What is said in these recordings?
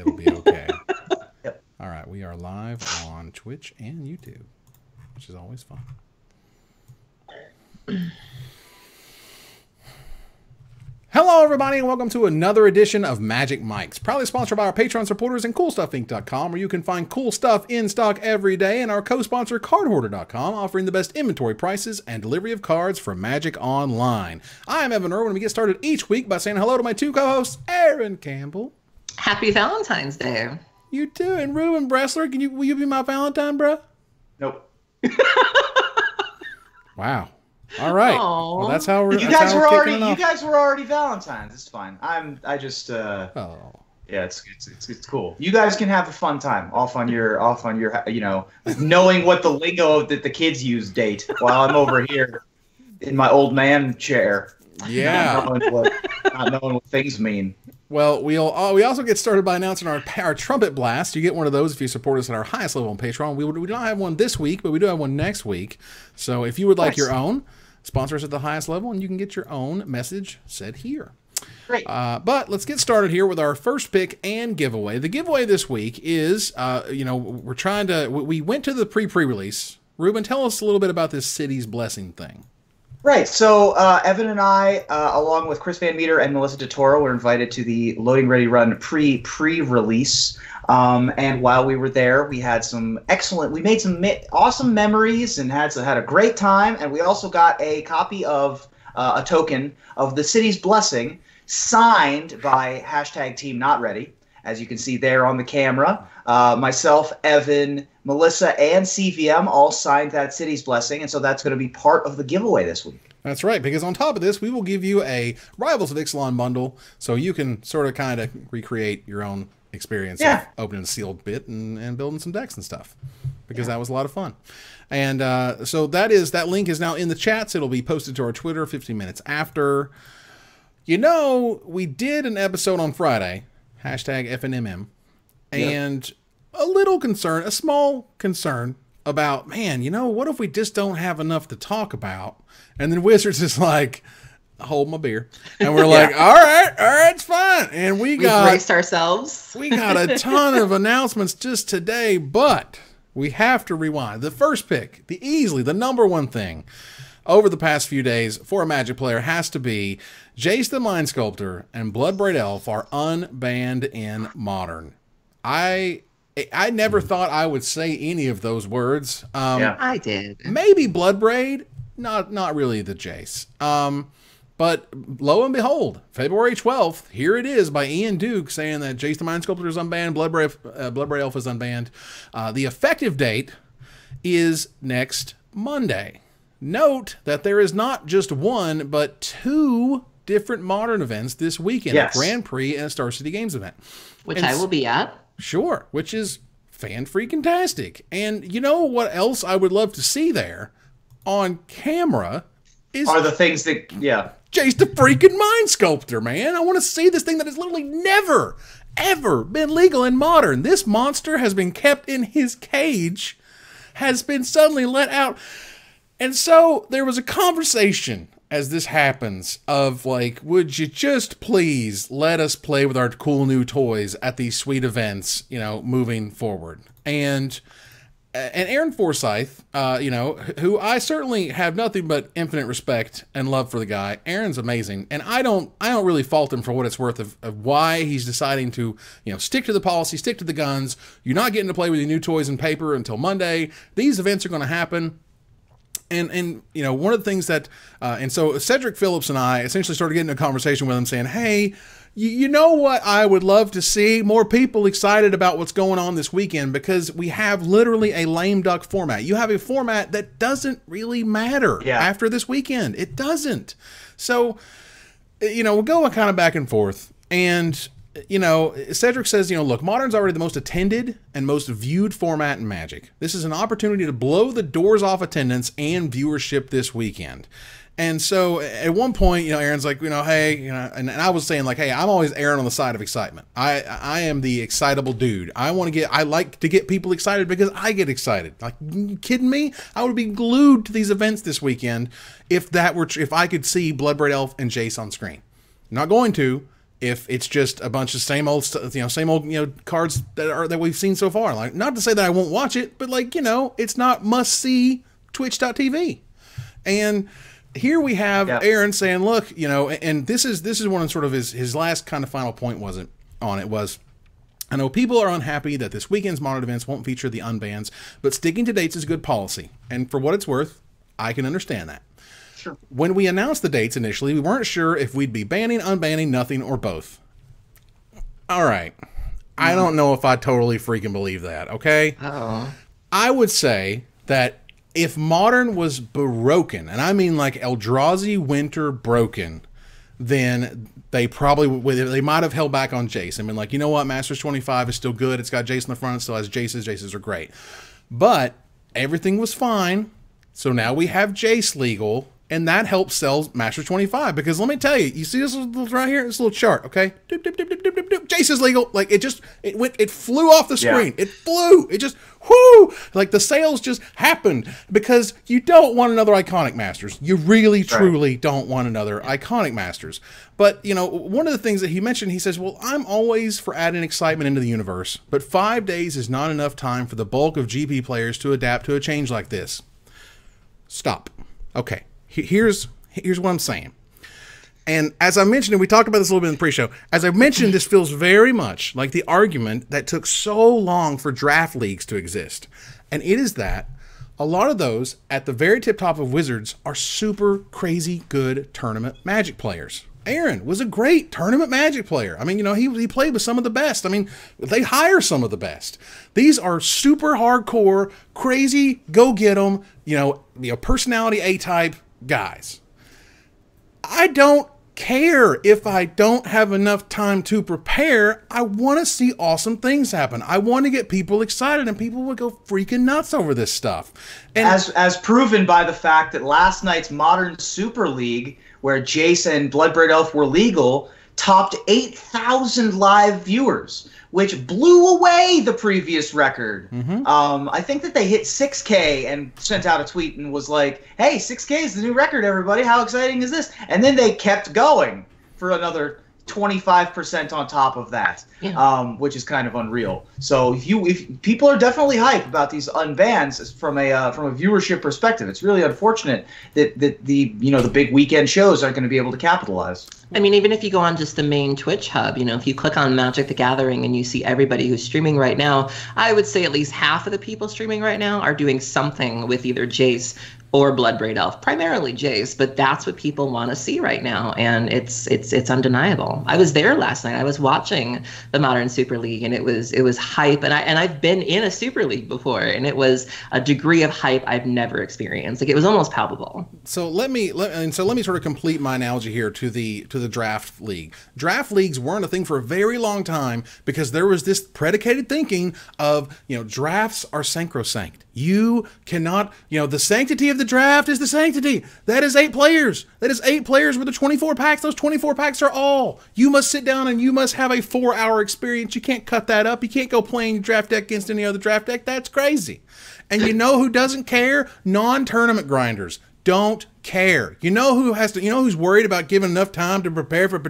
It'll be okay. Yep. All right, we are live on Twitch and YouTube, which is always fun. Hello, everybody, and welcome to another edition of Magic Mics, proudly sponsored by our Patreon supporters and CoolStuffInc.com, where you can find cool stuff in stock every day, and our co-sponsor CardHoarder.com, offering the best inventory prices and delivery of cards for Magic Online. I am Evan Irwin, and we get started each week by saying hello to my two co-hosts, Aaron Campbell. Happy Valentine's Day. You too, and Ruben Bressler. Will you be my Valentine, bro? Nope. Wow. All right. Aww. Well, that's how we're. You guys were already Valentine's. It's fine. Yeah, it's cool. You guys can have a fun time off on your knowing what the lingo that the kids use date while I'm over here in my old man chair. Yeah. Not knowing what things mean. Well, we also get started by announcing our trumpet blast. You get one of those if you support us at our highest level on Patreon. We don't have one this week, but we do have one next week. So if you would like your own, sponsor us at the highest level, and you can get your own message said here. Great. But let's get started here with our first pick and giveaway. The giveaway this week is, we went to the pre-release. Ruben, tell us a little bit about this City's Blessing thing. Right, so Evan and I, along with Chris Van Meter and Melissa DeToro, were invited to the Loading Ready Run pre-release. And while we were there, we made some awesome memories and had a great time. And we also got a copy of a token of the City's Blessing, signed by #TeamNotReady, as you can see there on the camera. Myself, Evan, Melissa, and CVM all signed that City's Blessing, and so that's going to be part of the giveaway this week. That's right, because on top of this, we will give you a Rivals of Ixalan bundle, so you can sort of kind of recreate your own experience of opening a sealed bit and building some decks and stuff, because that was a lot of fun. And so that link is now in the chats. It'll be posted to our Twitter 15 minutes after. You know, we did an episode on Friday, #FNMM, and a small concern about, man, what if we just don't have enough to talk about? And then Wizards is like, hold my beer. And we're like, all right, it's fine. And we braced ourselves. We got a ton of announcements just today, but we have to rewind. The first pick, the number one thing over the past few days for a Magic player has to be Jace the Mind Sculptor and Bloodbraid Elf are unbanned in Modern. I never thought I would say any of those words. I did. Maybe Bloodbraid, not really the Jace. But lo and behold, February 12th, here it is by Ian Duke saying that Jace the Mind Sculptor is unbanned, Bloodbraid Elf is unbanned. The effective date is next Monday. Note that there is not just one, but two different Modern events this weekend, a Grand Prix and a Star City Games event. Which I will be at. Sure, which is fan-freaking-tastic. And you know what else I would love to see there on camera are the things that, Jace the freaking Mind Sculptor, man. I want to see this thing that has literally never, ever been legal in Modern. This monster has been kept in his cage, has been suddenly let out. And so there was a conversation as this happens of like, would you just please let us play with our cool new toys at these sweet events, moving forward. And Aaron Forsyth, who I certainly have nothing but infinite respect and love for the guy. Aaron's amazing, and I don't really fault him for what it's worth of why he's deciding to, stick to the policy, stick to the guns. You're not getting to play with your new toys and paper until Monday. These events are going to happen. And one of the things that, and so Cedric Phillips and I essentially started getting a conversation with him saying, hey, you know what I would love to see? More people excited about what's going on this weekend, because we have literally a lame duck format. You have a format that doesn't really matter after this weekend. It doesn't. So, we'll go kind of back and forth. And, Cedric says, look, Modern's already the most attended and most viewed format in Magic. This is an opportunity to blow the doors off attendance and viewership this weekend. And so at one point, Aaron's like, hey, and I was saying like, hey, I'm always Aaron on the side of excitement. I am the excitable dude. I like to get people excited because I get excited. Like, you kidding me? I would be glued to these events this weekend if I could see Bloodbraid Elf and Jace on screen. Not going to, if it's just a bunch of same old cards that we've seen so far. Like, not to say that I won't watch it, but like, it's not must see Twitch.tv. And here we have Aaron saying, look, and this is one of sort of his last kind of final point was, I know people are unhappy that this weekend's Modern events won't feature the unbans, but sticking to dates is good policy. And for what it's worth, I can understand that. Sure. When we announced the dates initially, we weren't sure if we'd be banning, unbanning, nothing, or both. All right. I don't know if I totally freaking believe that, okay? Uh-oh. I would say that if Modern was broken, and I mean like Eldrazi Winter broken, then they might have held back on Jace. I mean, like, you know what? Masters 25 is still good. It's got Jace in the front. It still has Jaces. Jaces are great. But everything was fine. So now we have Jace legal, and that helps sell Masters 25. Because let me tell you, you see this right here? This little chart, okay? Doop, doop, doop, doop, doop, doop, doop. Jace is legal. Like, it flew off the screen. Yeah. It flew. It just, whoo! Like, the sales just happened because you don't want another Iconic Masters. You really, truly don't want another Iconic Masters. But, one of the things that he mentioned, he says, well, I'm always for adding excitement into the universe, but 5 days is not enough time for the bulk of GP players to adapt to a change like this. Stop. Okay. Here's what I'm saying. And as I mentioned, and we talked about this a little bit in the pre-show, as I mentioned, this feels very much like the argument that took so long for draft leagues to exist. And it is that a lot of those at the very tip top of Wizards are super crazy good tournament Magic players. Aaron was a great tournament Magic player. I mean, he played with some of the best. I mean, they hire some of the best. These are super hardcore, crazy, go get them, personality A-type guys. I don't care if I don't have enough time to prepare. I want to see awesome things happen. I want to get people excited, and people would go freaking nuts over this stuff. And as proven by the fact that last night's Modern Super League, where Jace and Bloodbraid Elf were legal, topped 8,000 live viewers, which blew away the previous record. I think that they hit 6K and sent out a tweet and was like, hey, 6K is the new record, everybody. How exciting is this? And then they kept going for another 25% on top of that, which is kind of unreal. So if people are definitely hyped about these unbans from a viewership perspective, it's really unfortunate that the big weekend shows aren't going to be able to capitalize. I mean, even if you go on just the main Twitch hub, if you click on Magic the Gathering and you see everybody who's streaming right now, I would say at least half of the people streaming right now are doing something with either Jace or Bloodbraid Elf, primarily Jace, but that's what people want to see right now, and it's undeniable. I was there last night. I was watching the Modern Super League, and it was hype, and I've been in a Super League before, and it was a degree of hype I've never experienced. Like, it was almost palpable. So let me sort of complete my analogy here to the draft league. Draft leagues weren't a thing for a very long time because there was this predicated thinking of drafts are sacrosanct. You cannot, the sanctity of the draft is the sanctity. That is 8 players. That is 8 players with the 24 packs. Those 24 packs are all. You must sit down and you must have a 4-hour experience. You can't cut that up. You can't go playing your draft deck against any other draft deck. That's crazy. And you know who doesn't care? Non-tournament grinders don't care. You know who's worried about giving enough time to prepare for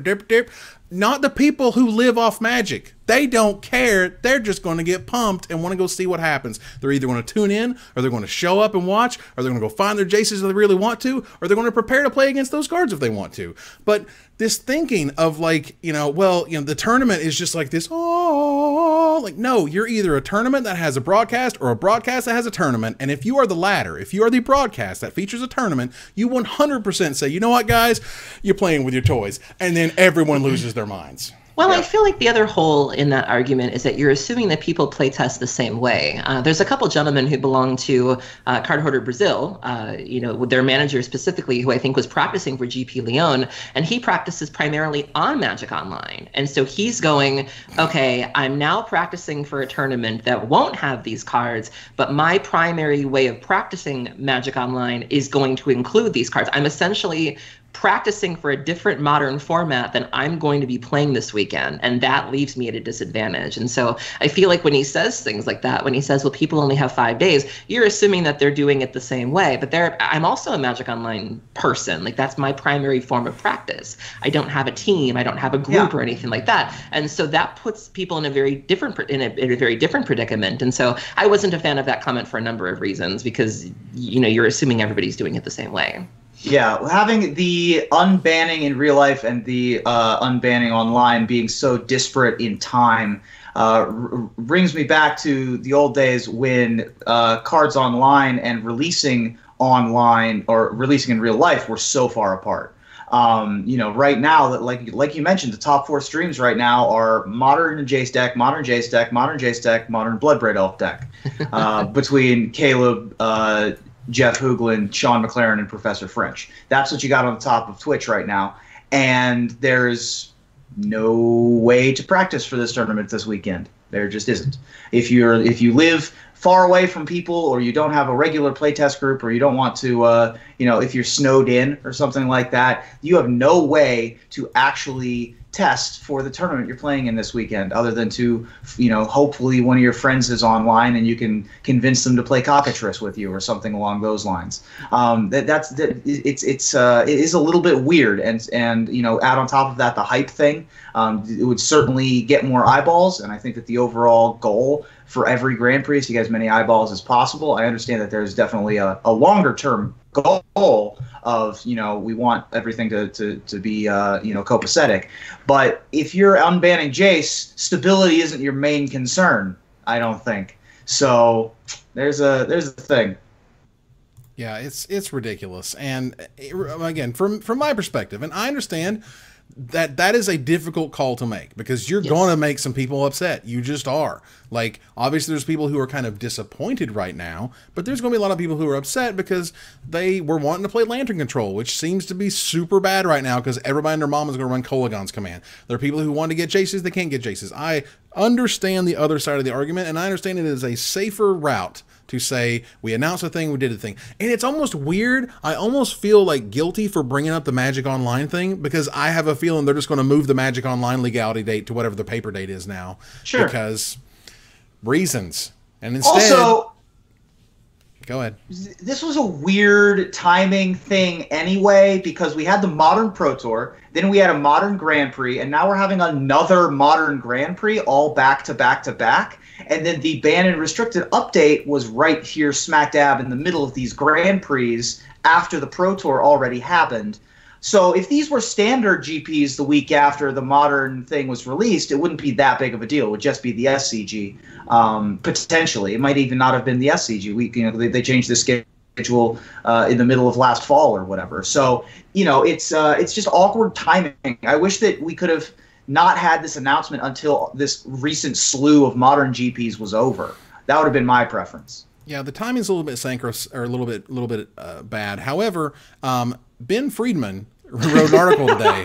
not the people who live off Magic. They don't care. They're just going to get pumped and want to go see what happens. They're either going to tune in, or they're going to show up and watch, or they're going to go find their Jaces if they really want to, or they're going to prepare to play against those cards if they want to. But this thinking of the tournament is just like this, no, you're either a tournament that has a broadcast or a broadcast that has a tournament. And if you are the latter, if you are the broadcast that features a tournament, you 100% say, you know what, guys, you're playing with your toys. And then everyone loses their minds. Well, I feel like the other hole in that argument is that you're assuming that people play test the same way. There's a couple gentlemen who belong to Card Hoarder Brazil, their manager specifically, who I think was practicing for GP Leon, and he practices primarily on Magic Online. And so he's going, okay, I'm now practicing for a tournament that won't have these cards, but my primary way of practicing Magic Online is going to include these cards. I'm essentially practicing for a different Modern format than I'm going to be playing this weekend, and that leaves me at a disadvantage. And so I feel like when he says things like that, when he says, well, people only have 5 days, you're assuming that they're doing it the same way. But I'm also a Magic Online person. Like, that's my primary form of practice. I don't have a team, I don't have a group or anything like that. And so that puts people in a very different predicament. And so I wasn't a fan of that comment for a number of reasons, because you're assuming everybody's doing it the same way. Yeah, having the unbanning in real life and the unbanning online being so disparate in time brings me back to the old days when cards online and releasing online or releasing in real life were so far apart. Right now, that like you mentioned, the top 4 streams right now are Modern Jace deck, Modern Jace deck, Modern Jace deck, Modern Bloodbraid Elf deck, between Caleb, Jeff Hoogland, Sean McLaren, and Professor French. That's what you got on the top of Twitch right now. And there's no way to practice for this tournament this weekend. There just isn't. If you live far away from people, or you don't have a regular playtest group, or you don't want to, if you're snowed in or something like that, you have no way to actually test for the tournament you're playing in this weekend, other than to, hopefully one of your friends is online and you can convince them to play cockatrice with you or something along those lines. It is a little bit weird, and add on top of that the hype thing. It would certainly get more eyeballs, and I think that the overall goal for every Grand Prix is to get as many eyeballs as possible. I understand that there's definitely a longer term goal of, we want everything to be copacetic. But if you're unbanning Jace, stability isn't your main concern, I don't think. So there's a thing. Yeah, it's ridiculous. And again, from my perspective, and I understand that is a difficult call to make, because you're going to make some people upset. You just are. Like, obviously there's people who are kind of disappointed right now, but there's going to be a lot of people who are upset because they were wanting to play Lantern Control, which seems to be super bad right now because everybody and their mom is going to run Kolagon's command. There are people who want to get Jaces, they can't get Jaces. I understand the other side of the argument, and I understand it is a safer route to say, we announced a thing, we did a thing. And it's almost weird. I almost feel like guilty for bringing up the Magic Online thing, because I have a feeling they're just going to move the Magic Online legality date to whatever the paper date is now. Sure. Because reasons. And instead... Also, go ahead. This was a weird timing thing anyway, because we had the Modern Pro Tour, then we had a Modern Grand Prix, and now we're having another Modern Grand Prix all back to back to back. And then the Ban and Restricted update was right here smack dab in the middle of these Grand Prix after the Pro Tour already happened. So if these were standard GPs the week after the Modern thing was released, it wouldn't be that big of a deal. It would just be the SCG, potentially. It might even not have been the SCG. They changed the schedule in the middle of last fall or whatever. So, it's just awkward timing. I wish that we could have not had this announcement until this recent slew of Modern GPs was over. That would have been my preference. Yeah, the timing's a little bit or a little bit bad. However, Ben Friedman wrote an article today.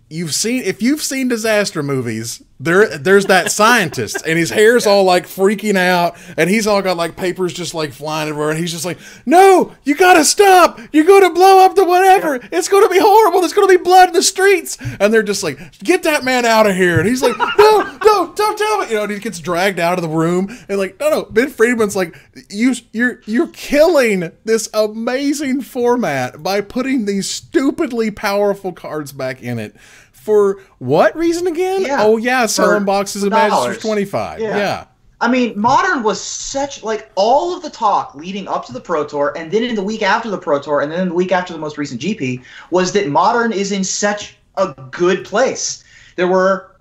If you've seen disaster movies, there's that scientist, and his hair's all like freaking out, and he's all got like papers just like flying everywhere, and he's just like, no, you gotta stop, you're gonna blow up the whatever, it's gonna be horrible, there's gonna be blood in the streets, and they're just like, get that man out of here, and he's like, no, don't tell me, and he gets dragged out of the room, and like, no, Ben Friedman's like, you're killing this amazing format by putting these stupidly powerful cards back in it. For what reason again? Yeah. Oh yeah, selling boxes of Magic for $25. Yeah. I mean, Modern was such, like, all of the talk leading up to the Pro Tour, and then in the week after the Pro Tour, and then in the week after the most recent GP, was that Modern is in such a good place. There were,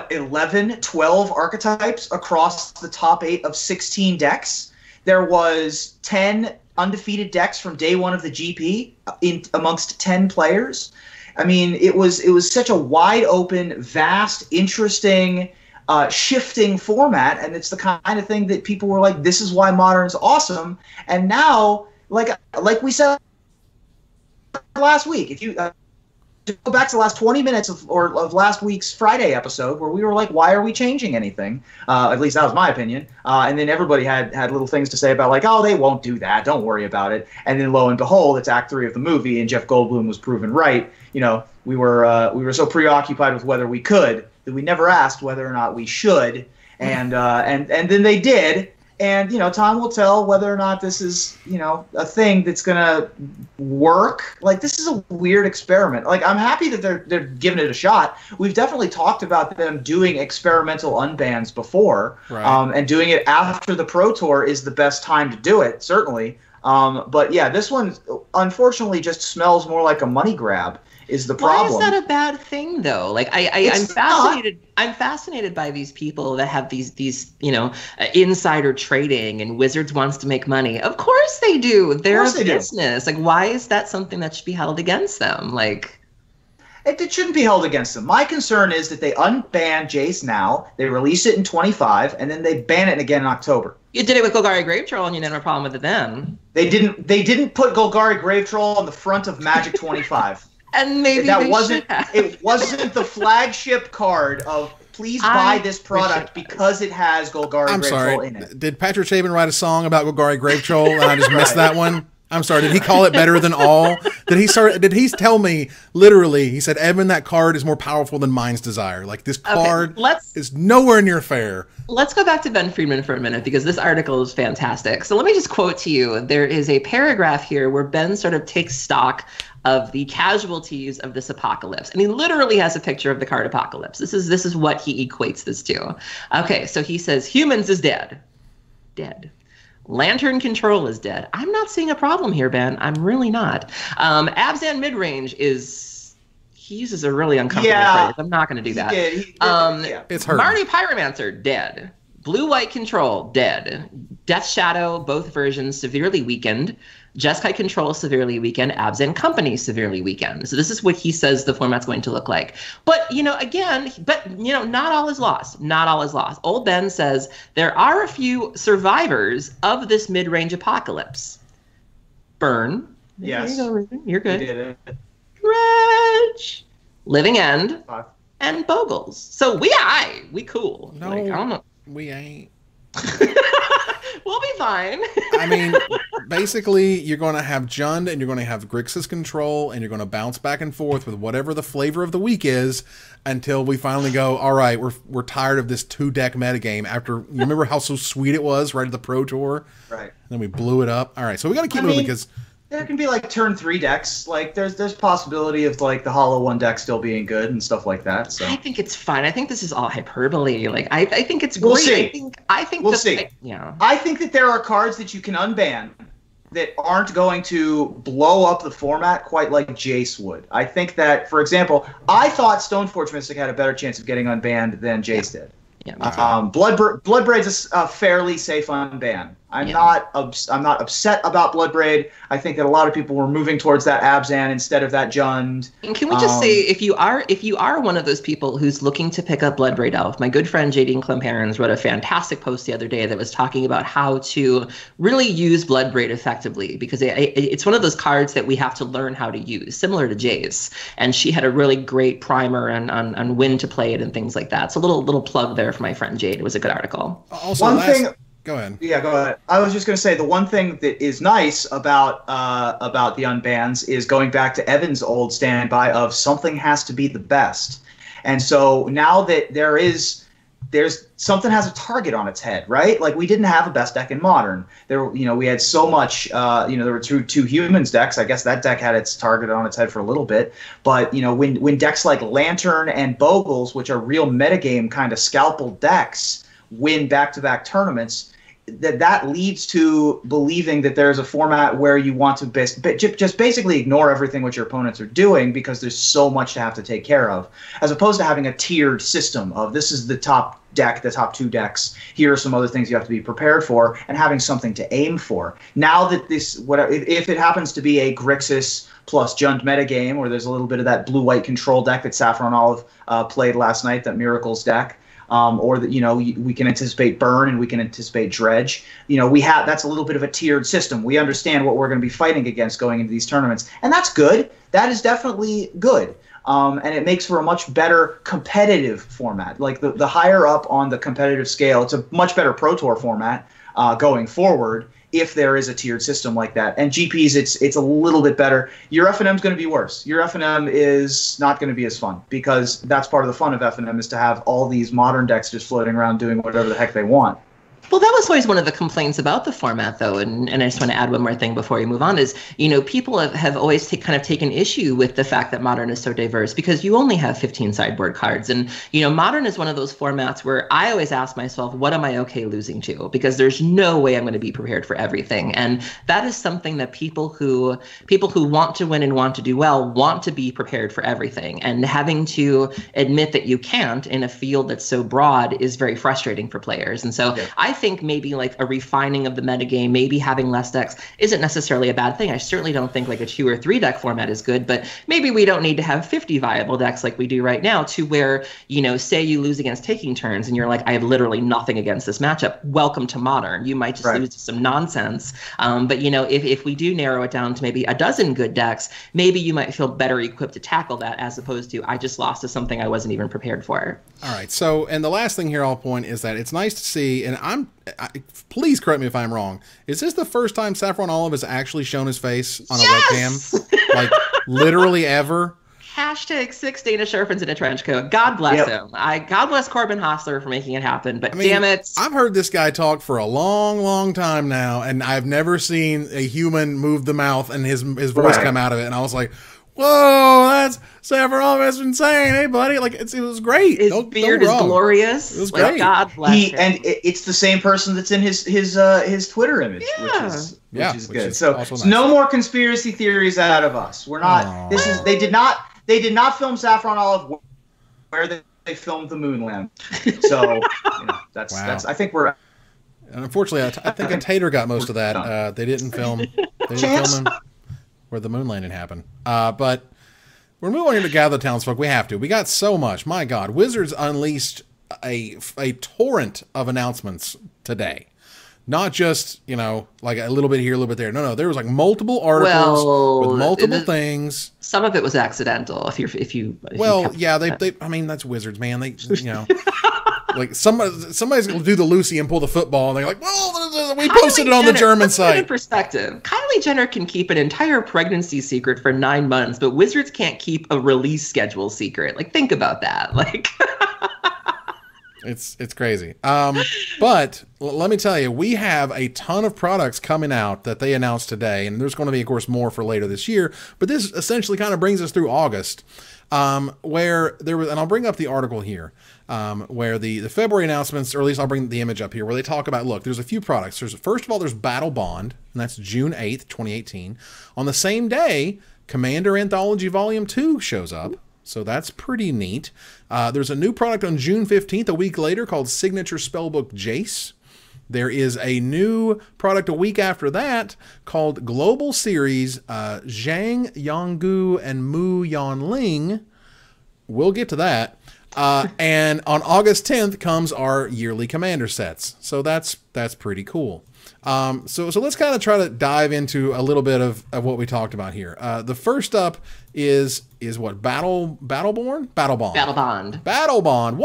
11, 12 archetypes across the top 8 of 16 decks. There was 10 undefeated decks from day one of the GP amongst 10 players. I mean, it was such a wide open, vast, interesting, shifting format, and it's the kind of thing that people were like, "This is why Modern's awesome." And now, like we said last week, if you go back to the last 20 minutes of last week's Friday episode where we were like, why are we changing anything? At least that was my opinion. And then everybody had little things to say about like, oh, they won't do that. Don't worry about it. And then lo and behold, it's Act 3 of the movie, and Jeff Goldblum was proven right. You know, we were so preoccupied with whether we could that we never asked whether or not we should. And then they did. And, you know, time will tell whether or not this is, you know, a thing that's going to work. Like, this is a weird experiment. Like, I'm happy that they're giving it a shot. We've definitely talked about them doing experimental unbans before. Right. And doing it after the Pro Tour is the best time to do it, certainly. But, yeah, this one, unfortunately, just smells more like a money grab. Is the problem. Why is that a bad thing, though? Like, I'm fascinated. I'm fascinated by these people that have these you know, insider trading, and Wizards wants to make money. Of course they do. They're a business. Like, why is that something that should be held against them? Like, it shouldn't be held against them. My concern is that they unban Jace now, they release it in 25, and then they ban it again in October. You did it with Golgari Grave Troll, and you didn't have a problem with it then. They didn't put Golgari Grave Troll on the front of Magic 25. And maybe that wasn't it wasn't the flagship card of please buy this product because it has Golgari Grave Troll in it. Did Patrick Chabin write a song about Golgari Grave Troll and I just missed that one? I'm sorry, did he call it better than all? Did he tell me literally, he said, Evan, that card is more powerful than Mind's Desire. Like, this card is nowhere near fair. Let's go back to Ben Friedman for a minute, because this article is fantastic. So let me just quote to you. There is a paragraph here where Ben sort of takes stock of the casualties of this apocalypse. And he literally has a picture of the card Apocalypse. This is what he equates this to. Okay, so he says, humans is dead. Dead. Lantern control is dead. I'm not seeing a problem here, Ben. I'm really not. Abzan midrange is... He uses a really uncomfortable phrase. I'm not going to do that. It's hurting. Marty Pyromancer, dead. Blue-white control, dead. Death Shadow, both versions, severely weakened. Jeskai Control, severely weakened. Abzan Company, severely weakened. So this is what he says the format's going to look like. But, you know, again, not all is lost. Not all is lost. Old Ben says there are a few survivors of this mid-range apocalypse. Burn. Yes. There you go, you're good. You did it. Dredge. Living End. And Bogles. So we cool. No, like, I don't know. We ain't. We'll be fine. I mean, basically, you're going to have Jund and you're going to have Grixis Control, and you're going to bounce back and forth with whatever the flavor of the week is until we finally go, all right, we're tired of this 2-deck metagame. After, you remember how so sweet it was right at the Pro Tour? Right. And then we blew it up. All right, so we got to keep moving because... There can be like turn 3 decks. Like there's possibility of like the Hollow 1 deck still being good and stuff like that. So I think it's fine. I think this is all hyperbole. Like I think it's we'll great. See. I think we'll see. I think that there are cards that you can unban that aren't going to blow up the format quite like Jace would. I think that, for example, I thought Stoneforge Mystic had a better chance of getting unbanned than Jace did. Yeah, Bloodbraid's a fairly safe unban. I'm not upset about Bloodbraid. I think that a lot of people were moving towards that Abzan instead of that Jund. And can we just say, if you are one of those people who's looking to pick up Bloodbraid Elf, my good friend JD Klemperens wrote a fantastic post the other day that was talking about how to really use Bloodbraid effectively, because it's one of those cards that we have to learn how to use, similar to Jace. And she had a really great primer on when to play it and things like that. So a little plug there for my friend Jade. It was a good article. Also, go ahead. Yeah, go ahead. I was just going to say the one thing that is nice about the unbans is going back to Evan's old standby of something has to be the best, and so now that there's something has a target on its head, right? Like we didn't have a best deck in Modern. We had so much. There were two humans decks. I guess that deck had its target on its head for a little bit, but when decks like Lantern and Bogles, which are real metagame kind of scalpel decks, win back-to-back tournaments, that leads to believing that there's a format where you want to just basically ignore everything what your opponents are doing because there's so much to have to take care of, as opposed to having a tiered system of this is the top deck, the top 2 decks, here are some other things you have to be prepared for, and having something to aim for. Now that if it happens to be a Grixis plus Jund metagame, or there's a little bit of that blue-white control deck that Saffron Olive played last night, that Miracles deck, or that we can anticipate Burn and we can anticipate Dredge. That's a little bit of a tiered system. We understand what we're going to be fighting against going into these tournaments, and that's good. That is definitely good. and it makes for a much better competitive format. Like the higher up on the competitive scale, it's a much better Pro Tour format going forward if there is a tiered system like that. And GPs, it's a little bit better. Your FNM is going to be worse. Your FNM is not going to be as fun, because that's part of the fun of FNM, is to have all these modern decks just floating around doing whatever the heck they want. Well, that was always one of the complaints about the format, though, and I just want to add one more thing before we move on, is, people have always kind of taken issue with the fact that Modern is so diverse, because you only have 15 sideboard cards. And, Modern is one of those formats where I always ask myself, what am I okay losing to? Because there's no way I'm going to be prepared for everything. And that is something that people who want to win and want to do well want to be prepared for everything. And having to admit that you can't in a field that's so broad is very frustrating for players. And so I think maybe like a refining of the metagame, maybe having less decks isn't necessarily a bad thing. I certainly don't think like a 2 or 3 deck format is good, but maybe we don't need to have 50 viable decks like we do right now, to where, say you lose against taking turns and you're like, I have literally nothing against this matchup. Welcome to Modern. You might just lose to some nonsense. But if we do narrow it down to maybe a dozen good decks, maybe you might feel better equipped to tackle that, as opposed to, I just lost to something I wasn't even prepared for. All right. So, and the last thing here I'll point is that it's nice to see, and please correct me if I'm wrong, is this the first time Saffron Olive has actually shown his face on a webcam? Like, literally ever? Hashtag 6 Danish orphans in a trench coat. God bless him. God bless Corbin Hostler for making it happen, but damn it. I've heard this guy talk for a long, long time now, and I've never seen a human move the mouth and his voice come out of it, and I was like, whoa, that's Saffron Olive has been saying, hey, buddy, like it was great. His beard is glorious. It was great. God bless him. And it's the same person that's in his Twitter image, which is good. So nice. No more conspiracy theories out of us. We're not. Aww. They did not film Saffron Olive where they filmed the Moonland. So that's I think we're. And unfortunately, I think a Tater got most of that. They didn't film. They didn't film him where the moon landing happened. But we're moving on here to gather townsfolk. We have to. We got so much. My God, Wizards unleashed a torrent of announcements today. Not just, like a little bit here, a little bit there. No, there was like multiple articles with multiple things. Some of it was accidental. I mean, that's Wizards, man. They, like somebody's going to do the Lucy and pull the football, and they're like, well, we posted it on the German site. In perspective, Kylie Jenner can keep an entire pregnancy secret for 9 months, but Wizards can't keep a release schedule secret. Like, think about that. Like, it's crazy. But let me tell you, we have a ton of products coming out that they announced today, and there's going to be, of course, more for later this year. But this essentially kind of brings us through August, where there was, and I'll bring up the article here, where the February announcements, or at least I'll bring the image up here, where they talk about, look, there's a few products. First of all, there's Battlebond, and that's June 8th, 2018. On the same day, Commander Anthology Volume 2 shows up. So that's pretty neat. There's a new product on June 15th, a week later, called Signature Spellbook Jace. There is a new product a week after that called Global Series Jiang, Yanggu, and Yanling. We'll get to that. And on August 10th comes our yearly Commander sets. So that's pretty cool. So let's kind of try to dive into a little bit of what we talked about here. The first up is what? Battlebond? Battlebond.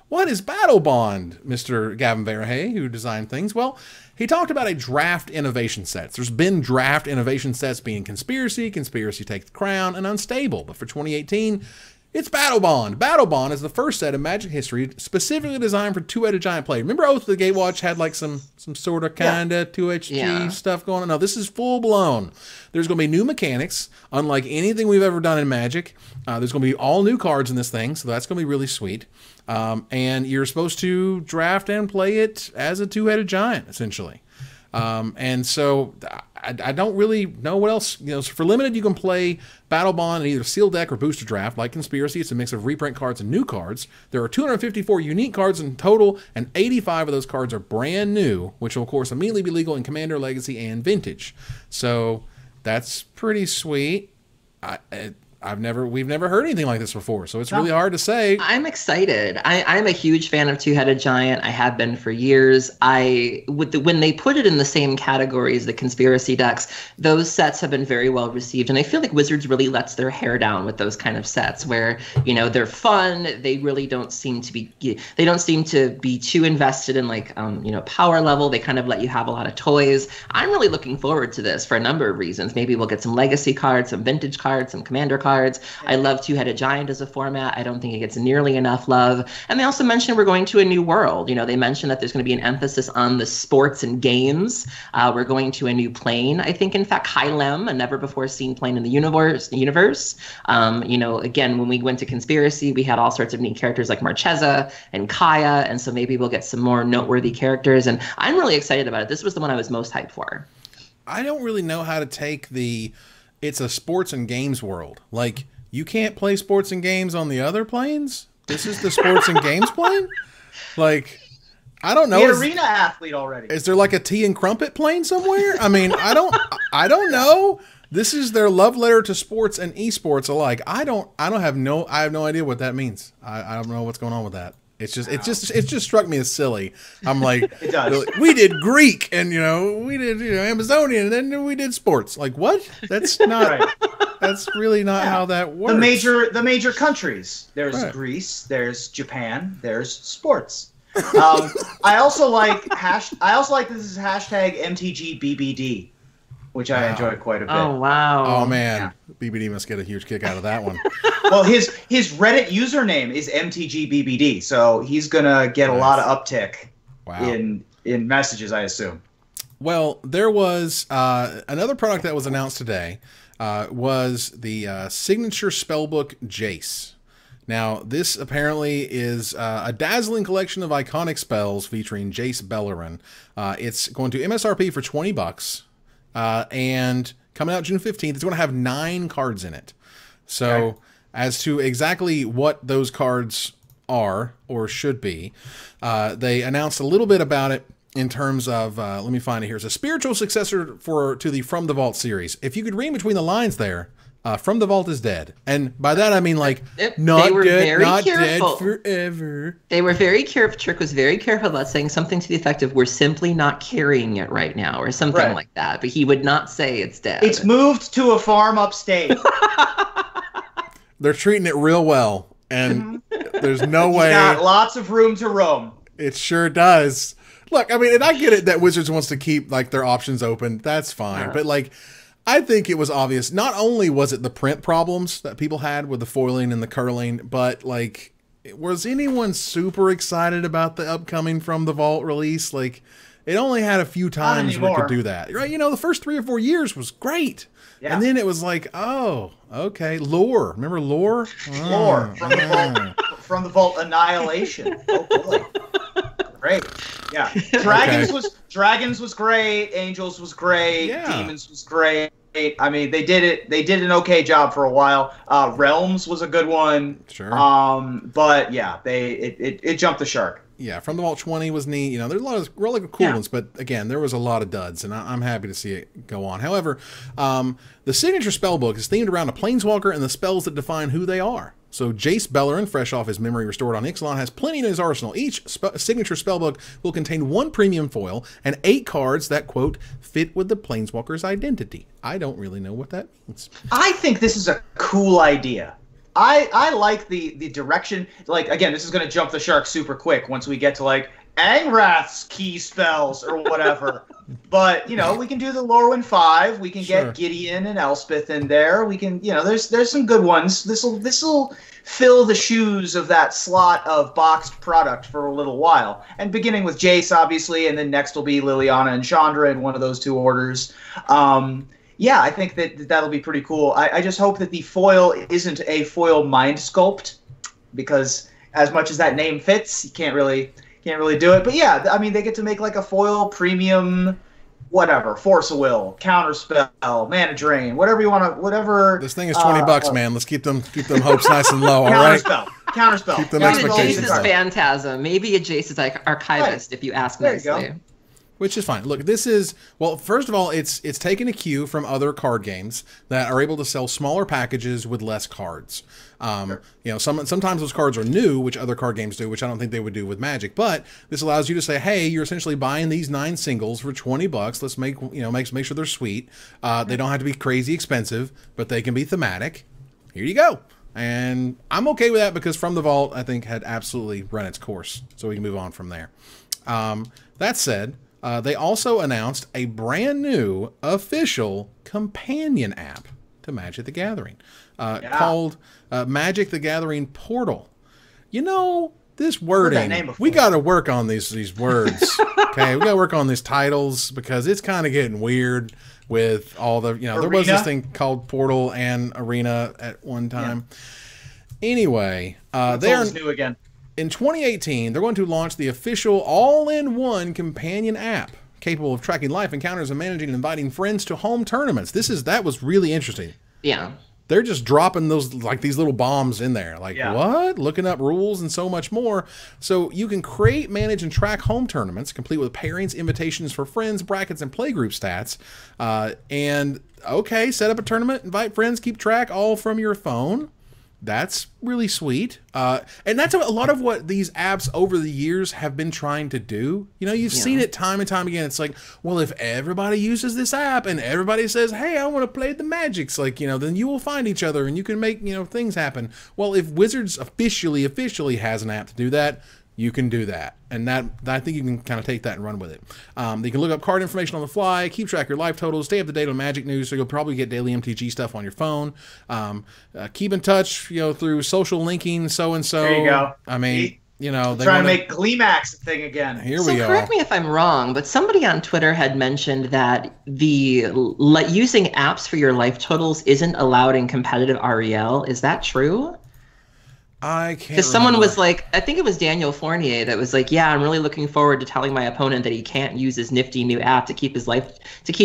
What is Battlebond, Mr. Gavin Verhey, who designed things? Well, he talked about a draft innovation sets. There's been draft innovation sets being Conspiracy, Conspiracy Takes the Crown, and Unstable. But for 2018, it's Battlebond. Battlebond is the first set in Magic history specifically designed for two-headed giant play. Remember Oath of the Gatewatch had like some sort of kind of 2HG stuff going on? No, this is full-blown. There's going to be new mechanics, unlike anything we've ever done in Magic. There's going to be all new cards in this thing, so that's going to be really sweet. And you're supposed to draft and play it as a two-headed giant, essentially. And so I don't really know what else. So for limited, you can play Battlebond in either sealed deck or booster draft. Like Conspiracy, it's a mix of reprint cards and new cards. There are 254 unique cards in total, and 85 of those cards are brand new, which will, of course, immediately be legal in Commander, Legacy, and Vintage. So that's pretty sweet. we've never heard anything like this before, so it's really hard to say. I'm excited. I'm a huge fan of Two-Headed Giant. I have been for years. When they put it in the same category as the conspiracy decks, those sets have been very well received, and I feel like Wizards really lets their hair down with those kind of sets, where they're fun. They really don't seem to be too invested in like power level. They kind of let you have a lot of toys. I'm really looking forward to this for a number of reasons. Maybe we'll get some legacy cards, some vintage cards, some commander cards. I love Two-Headed Giant as a format. I don't think it gets nearly enough love. And they also mentioned we're going to a new world. They mentioned that there's going to be an emphasis on the sports and games. We're going to a new plane. I think, in fact, Hylem, a never-before-seen plane in the universe. Again, when we went to Conspiracy, we had all sorts of neat characters like Marchesa and Kaya, and so maybe we'll get some more noteworthy characters. And I'm really excited about it. This was the one I was most hyped for. I don't really know how to take it's a sports and games world. Like, you can't play sports and games on the other planes? This is the sports and games plane? Like, I don't know. The arena athlete already. Is there like a tea and crumpet plane somewhere? I mean, I don't know. This is their love letter to sports and esports alike. I have no idea what that means. I don't know what's going on with that. It just struck me as silly. I'm like, it does. We did Greek and we did Amazonian and then we did sports. Like, what? That's not. Right. That's really not how that works. The major countries. There's Greece. There's Japan. There's sports. I also like this is hashtag MTGBBD, which I enjoy quite a bit. Oh wow! Oh man, BBD must get a huge kick out of that one. Well, his Reddit username is MTGBBD, so he's gonna get a lot of uptick in messages, I assume. Well, there was another product that was announced today. Was the signature spellbook Jace. Now, this apparently is a dazzling collection of iconic spells featuring Jace Beleren. It's going to MSRP for $20, and coming out June 15th, it's going to have 9 cards in it. So, as to exactly what those cards are or should be, they announced a little bit about it. In terms of, let me find it here. It's a spiritual successor to the From the Vault series. If you could read between the lines there, From the Vault is dead. And by that I mean like, not dead forever. They were very careful. Trick was very careful about saying something to the effect of, we're simply not carrying it right now, or something like that. But he would not say it's dead. It's moved to a farm upstate. They're treating it real well. And there's no way. Got lots of room to roam. It sure does. Look, I mean, and I get it that Wizards wants to keep like their options open. That's fine. But like, I think it was obvious. Not only was it the print problems that people had with the foiling and the curling, but like, was anyone super excited about the upcoming From the Vault release? Like, it only had a few times where it could do that. Right? The first 3 or 4 years was great. Yeah. And then it was like, oh, okay. Lore. Remember Lore? Lore. From the Vault Annihilation. Oh, boy. Great. Yeah. Dragons was great. Angels was great. Yeah. Demons was great. I mean, they did an okay job for a while. Realms was a good one. Sure. But yeah, it jumped the shark. Yeah, From the Vault 20 was neat. There's a lot of really cool ones, but again, there was a lot of duds, and I'm happy to see it go on. However, the signature spellbook is themed around a planeswalker and the spells that define who they are. So Jace Beleren, fresh off his memory restored on Ixalan, has plenty in his arsenal. Each signature spellbook will contain 1 premium foil and 8 cards that, quote, fit with the planeswalker's identity. I don't really know what that means. I think this is a cool idea. I like the direction. Like, again, this is going to jump the shark super quick once we get to, like, Angrath's key spells or whatever. But, we can do the Lorwyn 5. We can get Gideon and Elspeth in there. We can, there's some good ones. This'll fill the shoes of that slot of boxed product for a little while. And beginning with Jace, obviously, and then next will be Liliana and Chandra in one of those 2 orders. Yeah, I think that'll be pretty cool. I just hope that the foil isn't a foil mind sculpt, because as much as that name fits, you can't really do it. But yeah, I mean, they get to make like a foil premium, whatever, Force of Will, Counterspell, Mana Drain, whatever you want to, whatever. This thing is $20, man. Let's keep them hopes nice and low. All right. Counterspell. Keep them expectations low. Jace's Phantasm, maybe a Jace's Archivist, if you ask nicely. Which is fine. Look, this is, well, first of all, it's taking a cue from other card games that are able to sell smaller packages with less cards. Sure. You know, sometimes those cards are new, which other card games do, which I don't think they would do with Magic. But this allows you to say, hey, you're essentially buying these 9 singles for $20. Let's make sure they're sweet. They don't have to be crazy expensive, but they can be thematic. Here you go. And I'm okay with that because From the Vault, I think, had absolutely run its course. So we can move on from there. That said, they also announced a brand new official companion app to Magic the Gathering called Magic the Gathering Portal. You know, this wording, we got to work on these words. Okay, we got to work on these titles because it's kind of getting weird with all the, there was this thing called Portal and Arena at one time. Yeah. Anyway, they're new again. In 2018, they're going to launch the official all-in-one companion app capable of tracking life encounters and managing and inviting friends to home tournaments. That was really interesting. Yeah. They're just dropping those, like, these little bombs in there. Like, what? Looking up rules and so much more. So you can create, manage, and track home tournaments, complete with pairings, invitations for friends, brackets, and playgroup stats. And, okay, set up a tournament, invite friends, keep track, all from your phone. That's really sweet. And that's a lot of what these apps over the years have been trying to do. You know, you've seen it time and time again. It's like, well, if everybody uses this app and everybody says, hey, I want to play the Magics, like, then you will find each other and you can make, things happen. Well, if Wizards officially has an app to do that, you can do that. And I think you can kind of take that and run with it. You can look up card information on the fly, keep track of your life totals, stay up to date on Magic news, so you'll probably get daily MTG stuff on your phone. Keep in touch, through social linking, so-and-so. There you go. I mean, they trying to make Gleemax a thing again. Here we go. Correct me if I'm wrong, but somebody on Twitter had mentioned that using apps for your life totals isn't allowed in competitive REL. Is that true? I can't. Because someone was like, I think it was Daniel Fournier that was like, yeah, I'm really looking forward to telling my opponent that he can't use his nifty new app to keep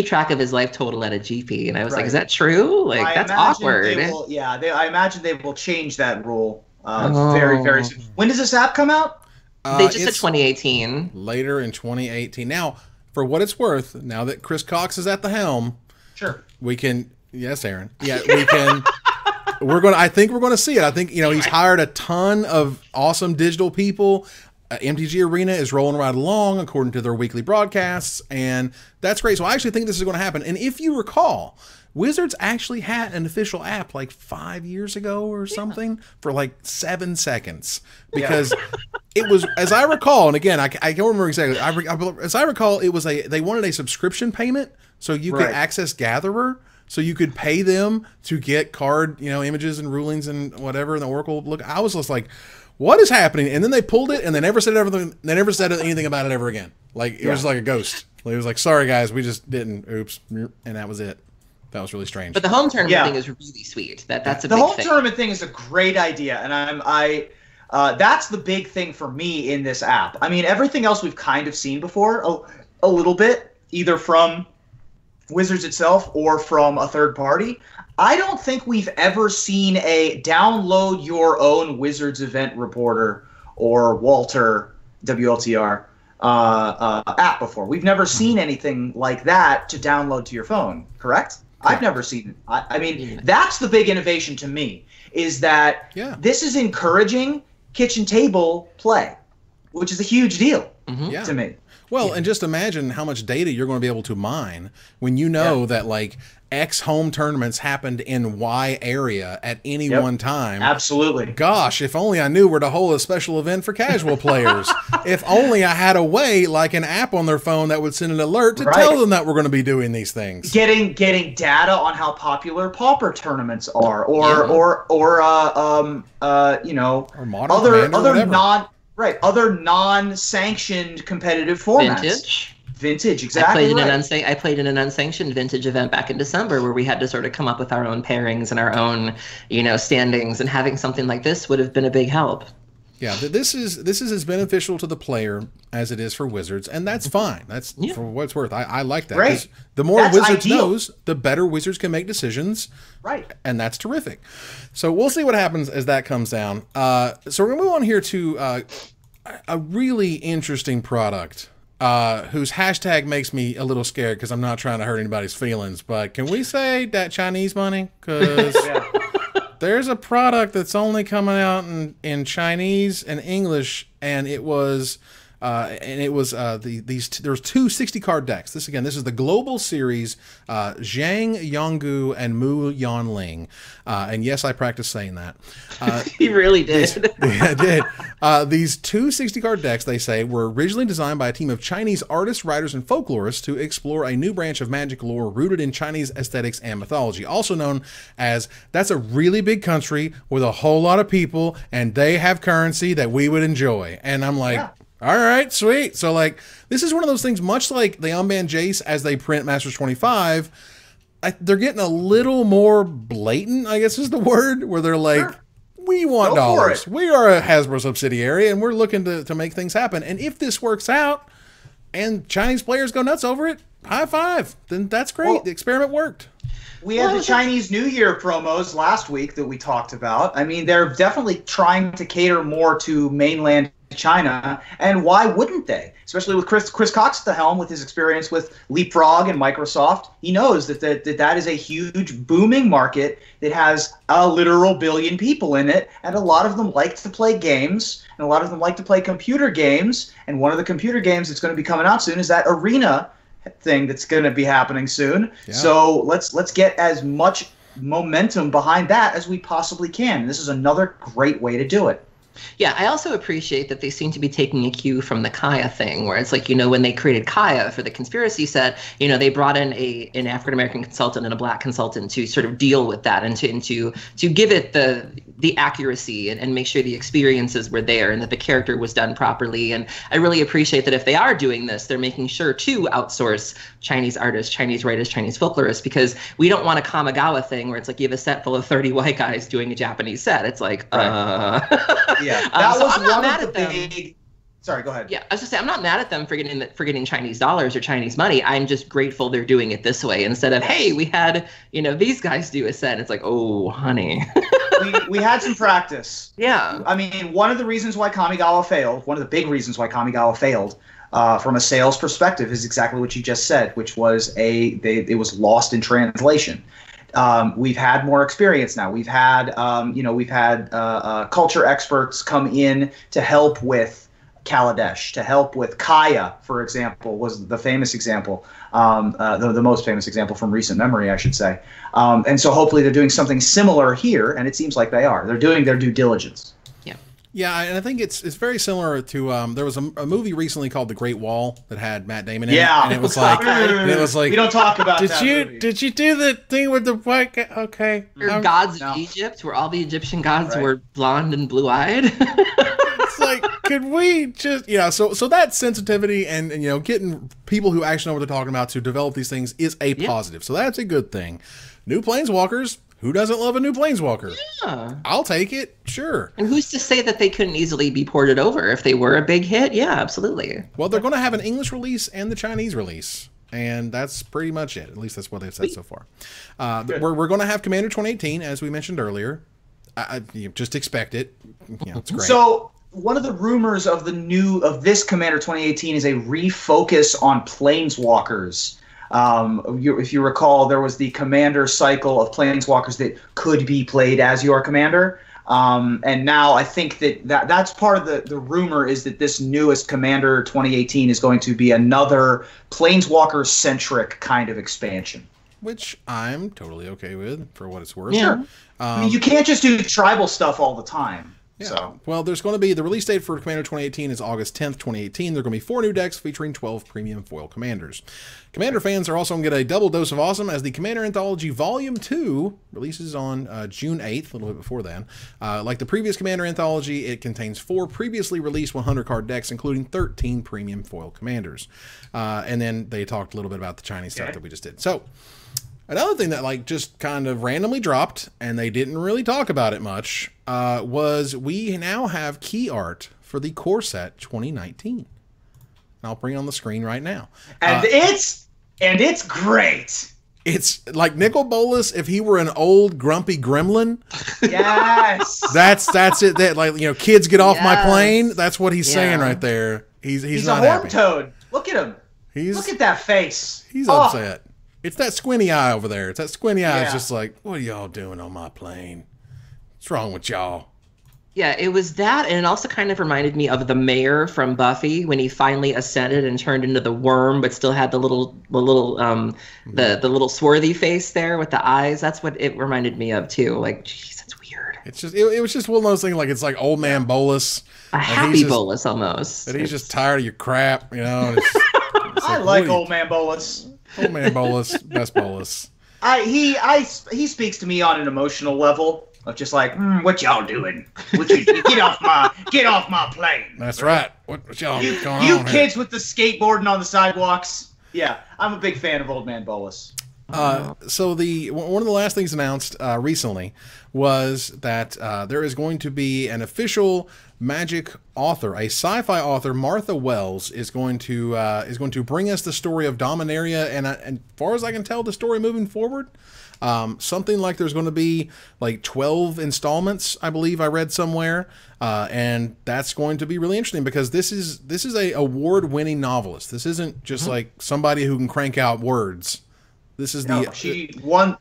track of his life total at a GP. And I was like, is that true? Like, that's awkward. I imagine they will change that rule very, very soon. When does this app come out? They just said 2018. Later in 2018. Now, for what it's worth, now that Chris Cox is at the helm, sure, we can. Yes, Aaron. Yeah, we can. I think we're going to see it. I think, he's hired a ton of awesome digital people. MTG Arena is rolling right along according to their weekly broadcasts, and that's great. So I actually think this is going to happen. And if you recall, Wizards actually had an official app like 5 years ago or something for like 7 seconds because it was, as I recall, and again, I can't remember exactly. As I recall, it was they wanted a subscription payment so you could access Gatherer. So you could pay them to get card, images and rulings and whatever in the Oracle. Look, I was just like, what is happening? And then they pulled it and they never said everything. They never said anything about it ever again. Like, it was like a ghost. It was like, sorry guys, we just didn't. Oops. And that was it. That was really strange. But the home tournament thing is really sweet. That's a big thing. The home tournament thing is a great idea. And that's the big thing for me in this app. I mean, everything else we've kind of seen before a little bit, either from Wizards itself or from a third party. I don't think we've ever seen a download your own Wizards event reporter or Walter WLTR app before. We've never seen anything like that to download to your phone, correct? I've never seen it. I mean, that's the big innovation to me, is that this is encouraging kitchen table play, which is a huge deal to me. Well, and just imagine how much data you're going to be able to mine when you know that, like, X home tournaments happened in Y area at any one time. Absolutely. Gosh, if only I knew where to hold a special event for casual players. If only I had a way, like an app on their phone that would send an alert to tell them that we're going to be doing these things. Getting data on how popular pauper tournaments are, or modern other non-sanctioned competitive formats. Vintage, exactly. I played in an unsanctioned vintage event back in December where we had to sort of come up with our own pairings and our own, standings, and having something like this would have been a big help. Yeah, this is as beneficial to the player as it is for Wizards, and that's fine. That's for what it's worth. I like that. Great. The more Wizards knows, the better Wizards can make decisions. Right. And that's terrific. So we'll see what happens as that comes down. So we're going to move on here to a really interesting product. whose hashtag makes me a little scared because I'm not trying to hurt anybody's feelings. But can we say that Chinese money? Because there's a product that's only coming out in Chinese and English, and it was there's two 60-card decks. This is the global series, Jiang, Yanggu, and Yanling. And yes, I practiced saying that. He really did. I did. These two 60-card decks, they say, were originally designed by a team of Chinese artists, writers, and folklorists to explore a new branch of magic lore rooted in Chinese aesthetics and mythology, also known as that's a really big country with a whole lot of people, and they have currency that we would enjoy. And I'm like, all right, sweet. So, like, this is one of those things, much like the Unbanned Jace as they print Masters 25, they're getting a little more blatant, I guess is the word, where they're like, we want dollars. We are a Hasbro subsidiary, and we're looking to make things happen. And if this works out and Chinese players go nuts over it, high five. Then that's great. Well, the experiment worked. We had the Chinese New Year promos last week that we talked about. I mean, they're definitely trying to cater more to mainland China, and why wouldn't they? Especially with Chris Cox at the helm, with his experience with Leapfrog and Microsoft. He knows that is a huge booming market that has a literal billion people in it, and a lot of them like to play games, and a lot of them like to play computer games, and one of the computer games that's going to be coming out soon is that Arena thing that's going to be happening soon. Yeah. So let's get as much momentum behind that as we possibly can. And this is another great way to do it. Yeah, I also appreciate that they seem to be taking a cue from the Kaya thing, where it's like, you know, when they created Kaya for the conspiracy set, you know, they brought in an African-American consultant and a black consultant to sort of deal with that and to give it the accuracy and make sure the experiences were there and that the character was done properly. And I really appreciate that if they are doing this, they're making sure to outsource Chinese artists, Chinese writers, Chinese folklorists, because we don't want a Kamigawa thing where it's like you have a set full of 30 white guys doing a Japanese set. It's like, Yeah, that was one of the big. Sorry, go ahead. Yeah, I was just saying, I'm not mad at them for getting Chinese dollars or Chinese money. I'm just grateful they're doing it this way instead of, hey, we had, you know, these guys do a set. It's like, oh, honey. we had some practice. Yeah. I mean, one of the reasons why Kamigawa failed, one of the big reasons why Kamigawa failed, from a sales perspective, is exactly what you just said, which was it was lost in translation. We've had more experience now. We've had culture experts come in to help with Kaladesh, to help with Kaya, for example, was the famous example, the most famous example from recent memory, I should say. And so hopefully they're doing something similar here, and it seems like they are. They're doing their due diligence. Yeah, and I think it's very similar to there was a movie recently called The Great Wall that had Matt Damon in it, and it was like we don't talk about Did you do the thing with the white guy? Okay, gods of Egypt, where all the Egyptian gods were blonde and blue-eyed. It's like, could we just so that sensitivity and you know, getting people who actually know what they're talking about to develop these things is a positive. So that's a good thing. New Planeswalkers. Who doesn't love a new Planeswalker? Yeah. I'll take it, sure. And who's to say that they couldn't easily be ported over if they were a big hit? Yeah, absolutely. Well, they're going to have an English release and the Chinese release, and that's pretty much it. At least that's what they've said so far. We're going to have Commander 2018, as we mentioned earlier. You just expect it. You know, it's great. So one of the rumors of this Commander 2018 is a refocus on Planeswalkers. If you recall, there was the commander cycle of Planeswalkers that could be played as your commander. And now I think that's part of the rumor, is that this newest Commander 2018 is going to be another Planeswalker-centric kind of expansion. Which I'm totally okay with, for what it's worth. Sure. I mean, you can't just do tribal stuff all the time. Yeah. So. Well, there's going to be, the release date for Commander 2018 is August 10th, 2018. There are going to be 4 new decks featuring 12 premium foil commanders. Commander fans are also going to get a double dose of awesome as the Commander Anthology Volume 2 releases on June 8th, a little bit before then. Like the previous Commander Anthology, it contains 4 previously released 100-card decks, including 13 premium foil commanders. And then they talked a little bit about the Chinese stuff that we just did. So, another thing that like just kind of randomly dropped, and they didn't really talk about it much, was we now have key art for the core set 2019. And I'll bring it on the screen right now. And it's great. It's like Nicol Bolas if he were an old grumpy gremlin. Yes. That's it. That, like, you know, kids get off my plane. That's what he's saying right there. He's a not horned happy. toad. Look at him. Look at that face. He's upset. It's that squinty eye over there. It's that squinty eye. It's just like, what are y'all doing on my plane? What's wrong with y'all? Yeah, it was that, and it also kind of reminded me of the mayor from Buffy when he finally ascended and turned into the worm, but still had the little swarthy face there with the eyes. That's what it reminded me of too. Like, geez, that's weird. It's just it was just one of those things. Like, it's like old man Bolus, a happy Bolus almost. And he's just tired of your crap, you know. It's I like old man Bolus. Old man Bolus, best Bolus. He speaks to me on an emotional level. Of just like, what y'all doing? Get off my plane. That's right. What y'all going on? You kids with the skateboarding on the sidewalks. Yeah, I'm a big fan of Old Man Bolus. So one of the last things announced recently was that there is going to be an official Magic author, a sci-fi author. Martha Wells is going to bring us the story of Dominaria, and as far as I can tell, the story moving forward. Something like there's going to be like 12 installments, I believe I read somewhere, and that's going to be really interesting because this is a award-winning novelist. This isn't just like somebody who can crank out words. This is she won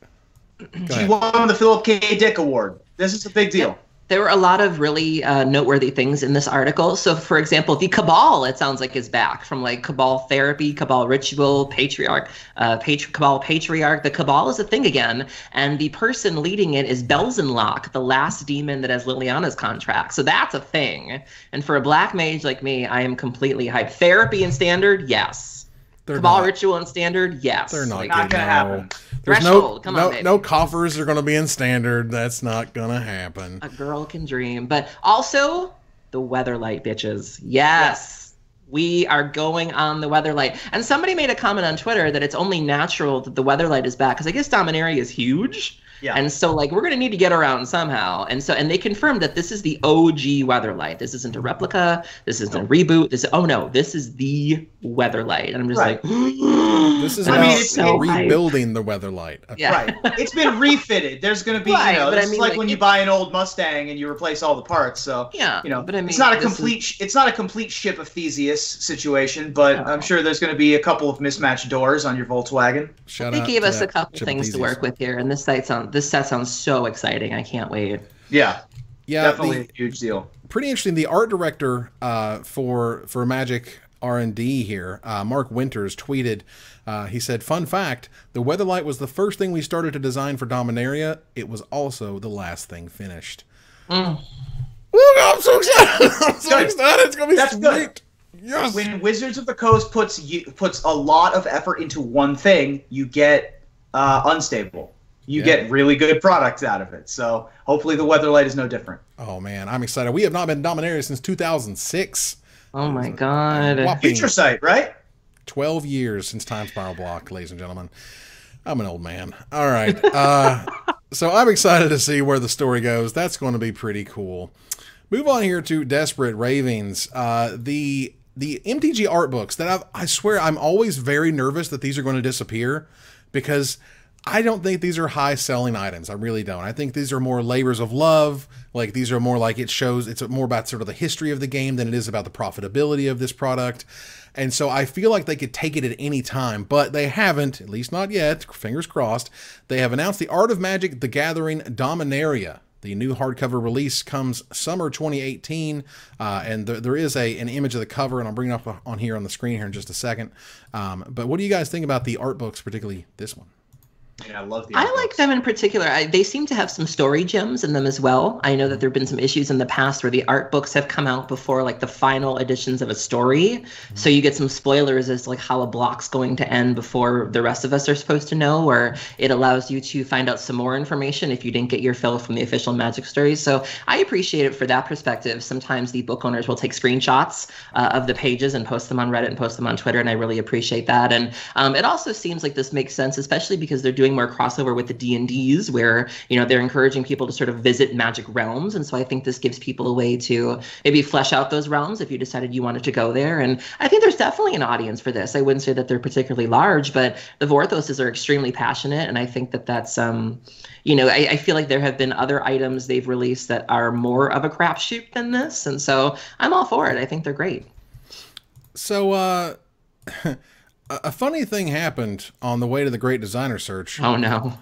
the Philip K. Dick Award. This is a big deal. There were a lot of really noteworthy things in this article. So, for example, the Cabal, it sounds like, is back from like Cabal therapy, Cabal ritual, Patriarch, Cabal Patriarch. The Cabal is a thing again, and the person leading it is Belzenlock, the last demon that has Liliana's contract. So that's a thing. And for a black mage like me, I am completely hyped. Therapy and standard, yes. Cabal ritual and standard, yes. They're not gonna happen. There's Threshold, come on, baby. No coffers are going to be in standard. That's not going to happen. A girl can dream. But also, the Weatherlight, bitches. Yes. We are going on the Weatherlight. And somebody made a comment on Twitter that it's only natural that the Weatherlight is back, because I guess Dominaria is huge. Yeah. And so, like, we're going to need to get around somehow. And they confirmed that this is the OG Weatherlight. This isn't a replica. This isn't a reboot. This is the Weatherlight. And I'm just like, this is about rebuilding the Weatherlight. Yeah. Right. It's been refitted. There's going to be, this is like when you buy an old Mustang and you replace all the parts. So, but I mean, it's not a complete Ship of Theseus situation, but I'm sure there's going to be a couple of mismatched doors on your Volkswagen. They gave us a couple things to work with here, and this set sounds so exciting. I can't wait. Yeah, definitely a huge deal. Pretty interesting. The art director for Magic R&D here, Mark Winters, tweeted, he said, "Fun fact, the Weatherlight was the first thing we started to design for Dominaria. It was also the last thing finished." I'm so excited. It's going to be sweet. Good. Yes. When Wizards of the Coast puts a lot of effort into one thing, you get unstable. You get really good products out of it. So hopefully the Weatherlight is no different. Oh, man. I'm excited. We have not been Dominaria since 2006. Oh, my God. Future Sight, right? 12 years since Time Spiral Block, ladies and gentlemen. I'm an old man. All right. So I'm excited to see where the story goes. That's going to be pretty cool. Move on here to Desperate Ravings. The MTG art books that I swear I'm always very nervous that these are going to disappear because I don't think these are high selling items. I really don't. I think these are more labors of love. Like, these are more like it's more about sort of the history of the game than it is about the profitability of this product. And so I feel like they could take it at any time, but they haven't, at least not yet. Fingers crossed. They have announced the Art of Magic: The Gathering Dominaria. The new hardcover release comes summer 2018, and there is an image of the cover, and I'll bring it up on here on the screen here in just a second. But what do you guys think about the art books, particularly this one? Yeah, I love the I like them in particular. They seem to have some story gems in them as well. I know that there have been some issues in the past where the art books have come out before like the final editions of a story. So you get some spoilers as to like how a block's going to end before the rest of us are supposed to know, or it allows you to find out some more information if you didn't get your fill from the official Magic stories. So I appreciate it for that perspective. Sometimes the book owners will take screenshots of the pages and post them on Reddit and post them on Twitter, and I really appreciate that. And it also seems like this makes sense, especially because they're doing more crossover with the D&Ds where, they're encouraging people to sort of visit magic realms. And so I think this gives people a way to maybe flesh out those realms if you decided you wanted to go there. And I think there's definitely an audience for this. I wouldn't say that they're particularly large, but the Vorthoses are extremely passionate. And I think that that's, I feel like there have been other items they've released that are more of a crapshoot than this. And so I'm all for it. I think they're great. So, a funny thing happened on the way to the Great Designer Search. Oh no.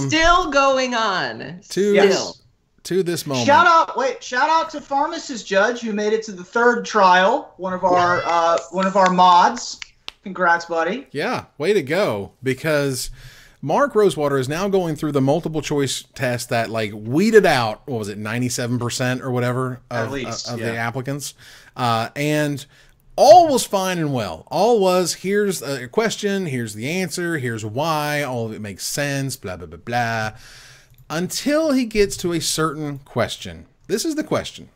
Still going on. To this moment. Shout out to Pharmacist Judge who made it to the 3rd trial. One of our mods. Congrats, buddy. Yeah, way to go. Because Mark Rosewater is now going through the multiple choice test that like weeded out, what was it, 97% or whatever of the applicants. And all was fine and well. All was, here's a question, here's the answer, here's why, all of it makes sense, blah, blah, blah, blah. Until he gets to a certain question. This is the question.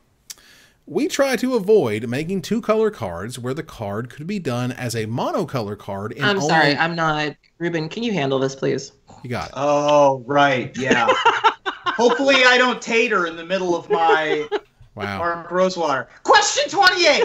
We try to avoid making 2-color cards where the card could be done as a monocolor card. I'm sorry, I'm not. Ruben, can you handle this, please? You got it. Oh, right, yeah. Hopefully I don't tater in the middle of my Mark Rosewater. Question 28!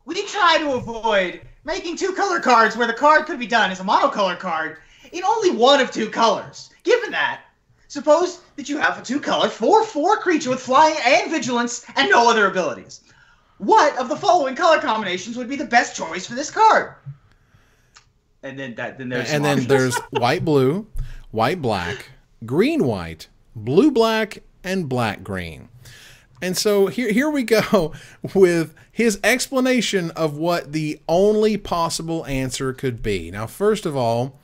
We try to avoid making 2-color cards where the card could be done as a monocolor card in only one of 2 colors. Given that, suppose that you have a 2-color 4/4 creature with flying and vigilance and no other abilities. What of the following color combinations would be the best choice for this card? And then there's white blue, white black, green white, blue black, and black green. And so here we go with his explanation of what the only possible answer could be. Now, first of all,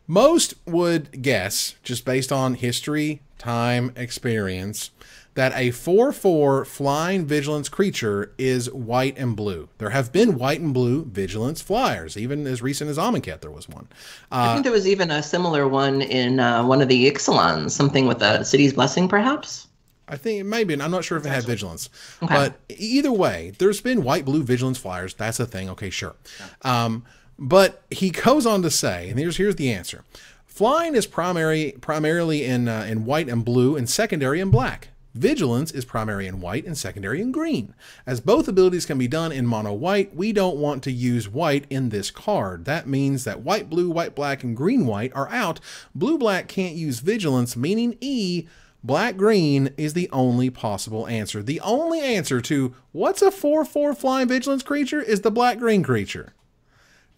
most would guess, just based on history, time, experience, that a 4/4 flying vigilance creature is white and blue. There have been white and blue vigilance flyers. Even as recent as Amonkhet, there was one. I think there was even a similar one in one of the Ixalans, something with a City's Blessing, perhaps? I think it may be. I'm not sure if it had vigilance. Okay. But either way, there's been white-blue vigilance flyers. That's a thing. Okay, sure. Yeah. But he goes on to say, and here's the answer. Flying is primarily in white and blue and secondary in black. Vigilance is primary in white and secondary in green. As both abilities can be done in mono white, we don't want to use white in this card. That means that white blue, white black, and green white are out. Blue black can't use vigilance, meaning E, black green is the only possible answer. The only answer to what's a 4/4 flying vigilance creature is the black green creature.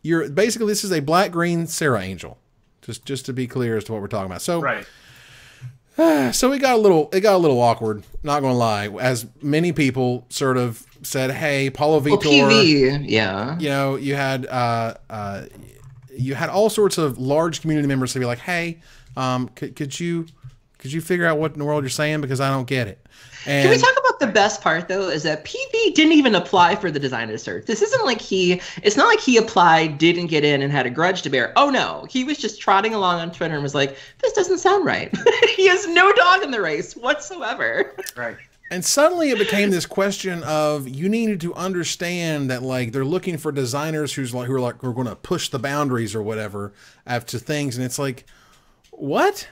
Basically this is a black green Sarah Angel. Just to be clear as to what we're talking about. So right. So it got a little awkward, not gonna lie, as many people sort of said, hey, Paulo Vitor, PV, yeah. You know, you had all sorts of large community members to be like, hey, could you figure out what in the world you're saying, because I don't get it. And can we talk about the best part, though, is that PV didn't even apply for the designer search. This isn't like it's not like he applied, didn't get in, and had a grudge to bear. Oh, no. He was just trotting along on Twitter and was like, this doesn't sound right. He has no dog in the race whatsoever. Right. And suddenly it became this question of, you needed to understand that, like, they're looking for designers who are going to push the boundaries or whatever to things. And it's like, what?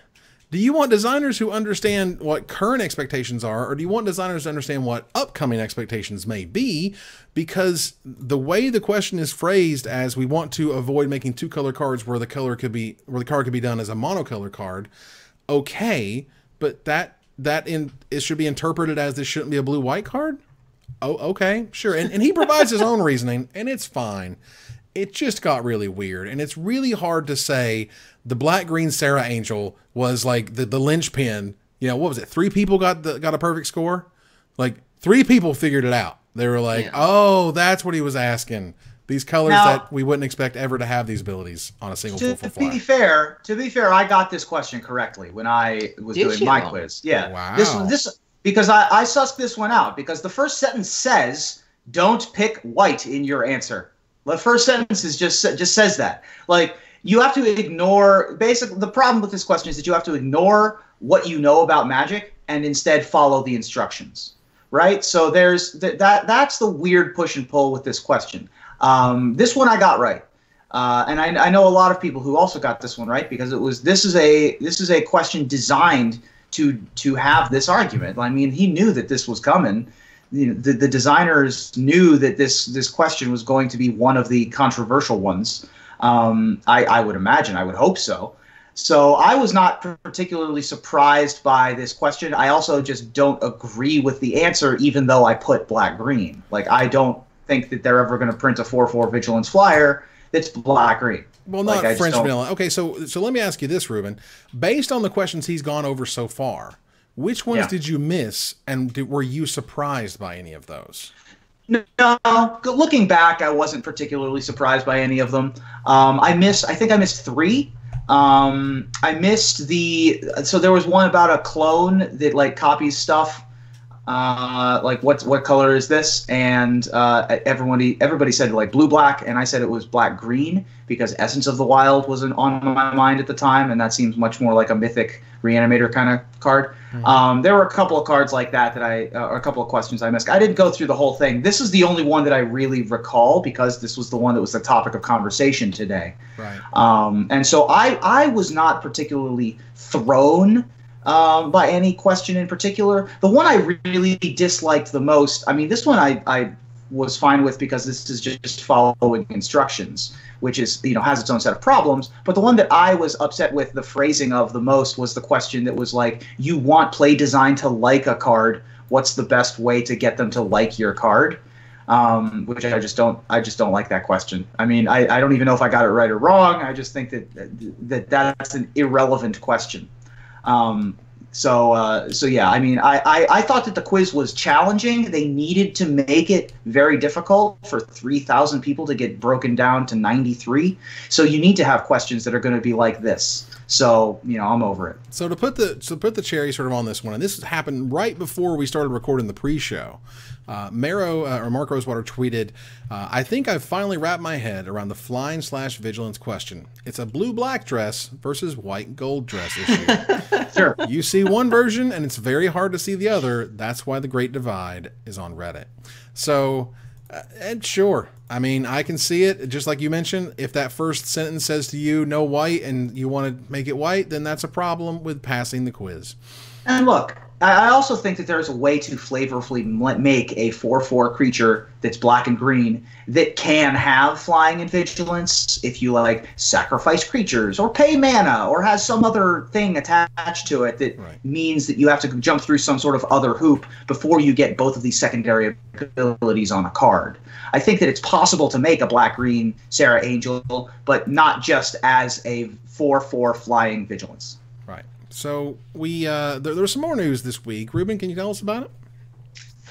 Do you want designers who understand what current expectations are, or do you want designers to understand what upcoming expectations may be? Because the way the question is phrased as we want to avoid making 2-color cards where the card could be done as a monocolor card, okay, but it should be interpreted as this shouldn't be a blue-white card? Oh, okay, sure. And he provides his own reasoning, and it's fine. It just got really weird, and it's really hard to say the black-green Sarah Angel was like the linchpin. You know, what was it? 3 people got a perfect score? Like, 3 people figured it out. They were like, yeah. Oh, that's what he was asking. These colors that we wouldn't expect ever to have these abilities on a single full fly. To be fair, I got this question correctly when I was doing my quiz. Yeah. Oh, wow. This because I sussed this one out, because the first sentence says, don't pick white in your answer. The first sentence just says that. Like, you have to ignore, basically, the problem with this question is that you have to ignore what you know about Magic and instead follow the instructions, right? So there's that's the weird push and pull with this question. This one I got right, and I know a lot of people who also got this one right, because this is a question designed to have this argument. I mean, he knew that this was coming. You know, the designers knew that this question was going to be one of the controversial ones. I would imagine, I would hope so. So I was not particularly surprised by this question. I also just don't agree with the answer, even though I put black-green. Like, I don't think that they're ever going to print a 4/4 vigilance flyer that's black-green. Well, not like, French vanilla. Okay, so let me ask you this, Ruben. Based on the questions he's gone over so far, which ones did you miss, and were you surprised by any of those? No, looking back, I wasn't particularly surprised by any of them. I think I missed 3. I missed so there was one about a clone that like copies stuff. Like what color is this? And everybody said like blue-black, and I said it was black-green because Essence of the Wild wasn't on my mind at the time, and that seems much more like a mythic reanimator kind of card. Mm-hmm. There were a couple of cards like that or a couple of questions I missed. I didn't go through the whole thing. This is the only one that I really recall because this was the one that was the topic of conversation today. Right. And so I was not particularly thrown by any question in particular. The one I really disliked the most, I mean, this one I was fine with because this is just following instructions, which is, has its own set of problems. But the one that I was upset with the phrasing of the most was the question that was like, you want play design to like a card. What's the best way to get them to like your card? Which I just don't like that question. I mean, I don't even know if I got it right or wrong. I just think that's an irrelevant question. So yeah, I mean, I thought that the quiz was challenging. They needed to make it very difficult for 3,000 people to get broken down to 93. So you need to have questions that are going to be like this. So, I'm over it. So to put the cherry sort of on this one, and this happened right before we started recording the pre-show. Mark Rosewater tweeted, I think I've finally wrapped my head around the flying/vigilance question. It's a blue-black dress versus white-gold dress issue. Sure. You see one version, and it's very hard to see the other. That's why the Great Divide is on Reddit. So, and sure, I mean, I can see it. Just like you mentioned, if that first sentence says to you, no white, and you want to make it white, then that's a problem with passing the quiz. And look, I also think that there's a way to flavorfully make a 4/4 creature that's black and green that can have flying and vigilance if you like sacrifice creatures or pay mana or has some other thing attached to it that means that you have to jump through some sort of other hoop before you get both of these secondary abilities on a card. I think that it's possible to make a black-green Sarah Angel, but not just as a 4/4 flying vigilance. Right. So there's some more news this week. Ruben, can you tell us about it?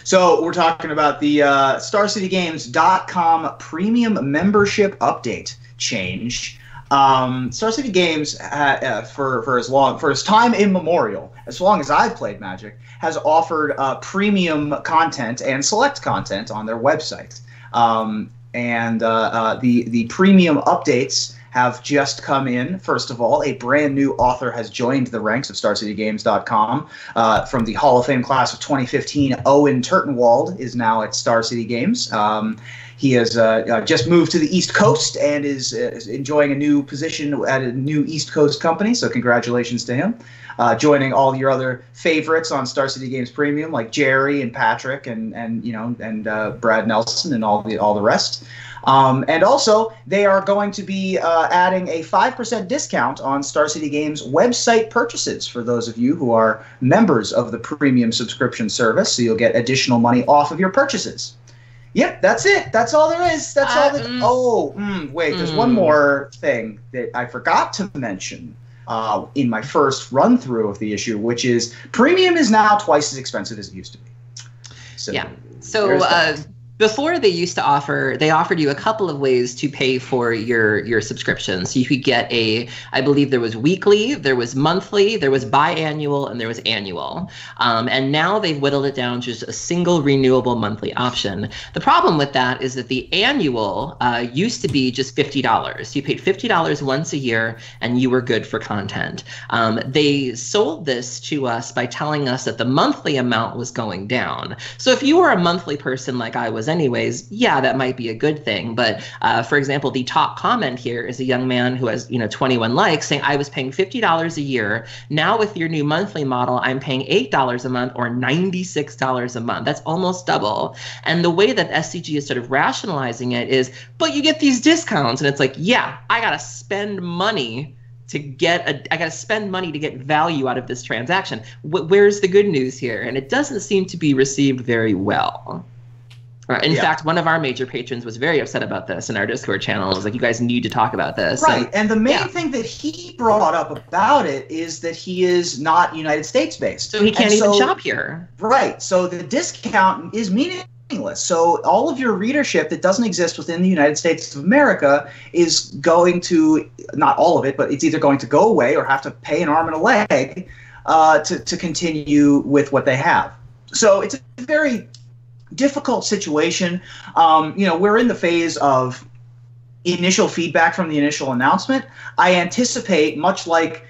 So we're talking about the StarCityGames.com premium membership update change. Star City Games, for as time immemorial, as long as I've played Magic, has offered premium content and select content on their website. The premium updates have just come in. First of all, a brand new author has joined the ranks of StarCityGames.com. From the Hall of Fame class of 2015, Owen Turtenwald is now at Star City Games. He has just moved to the East Coast and is enjoying a new position at a new East Coast company, so congratulations to him. Joining all your other favorites on Star City Games Premium, like Jerry and Patrick and Brad Nelson and all the rest. And also, they are going to be adding a 5% discount on Star City Games website purchases for those of you who are members of the premium subscription service, so you'll get additional money off of your purchases. Yep, that's it. That's all there is. That's all. Wait, there's one more thing that I forgot to mention in my first run-through of the issue, which is premium is now twice as expensive as it used to be. So, yeah. So before they offered you a couple of ways to pay for your subscription. So you could get I believe there was weekly, there was monthly, there was biannual, and there was annual. And now they've whittled it down to just a single renewable monthly option. The problem with that is that the annual used to be just $50. You paid $50 once a year, and you were good for content. They sold this to us by telling us that the monthly amount was going down. So if you were a monthly person like I was anyways, yeah, that might be a good thing. But for example, the top comment here is a young man who has 21 likes saying, I was paying $50 a year. Now with your new monthly model, I'm paying $8 a month or $96 a month. That's almost double. And the way that SCG is sort of rationalizing it is, but you get these discounts. And it's like, yeah, I got to spend money I got to spend money to get value out of this transaction. Where's the good news here? And it doesn't seem to be received very well. In fact, one of our major patrons was very upset about this in our Discord channel. It was like, you guys need to talk about this. Right, and the main thing that he brought up about it is that he is not United States based. So he can't even shop here. Right, so the discount is meaningless. So all of your readership that doesn't exist within the United States of America is going to, not all of it, but it's either going to go away or have to pay an arm and a leg to continue with what they have. So it's a very difficult situation. We're in the phase of initial feedback from the initial announcement. I anticipate, much like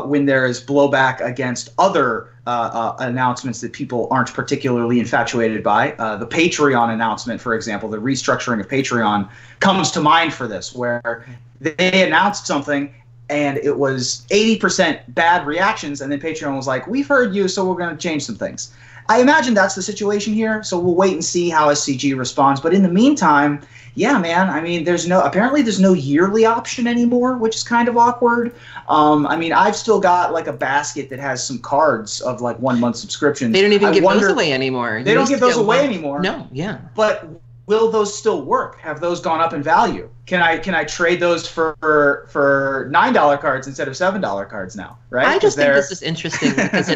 when there is blowback against other announcements that people aren't particularly infatuated by, the Patreon announcement, for example, the restructuring of Patreon comes to mind for this, where they announced something and it was 80% bad reactions, and then Patreon was like, we've heard you, so we're going to change some things. I imagine that's the situation here, so we'll wait and see how SCG responds. But in the meantime, yeah, man, I mean, apparently there's no yearly option anymore, which is kind of awkward. I mean, I've still got like a basket that has some cards of like 1 month subscriptions. They don't even give those away anymore. They don't give those away anymore. No, yeah. But will those still work? Have those gone up in value? Can I trade those for $9 cards instead of $7 cards now? Right? I just think this is interesting because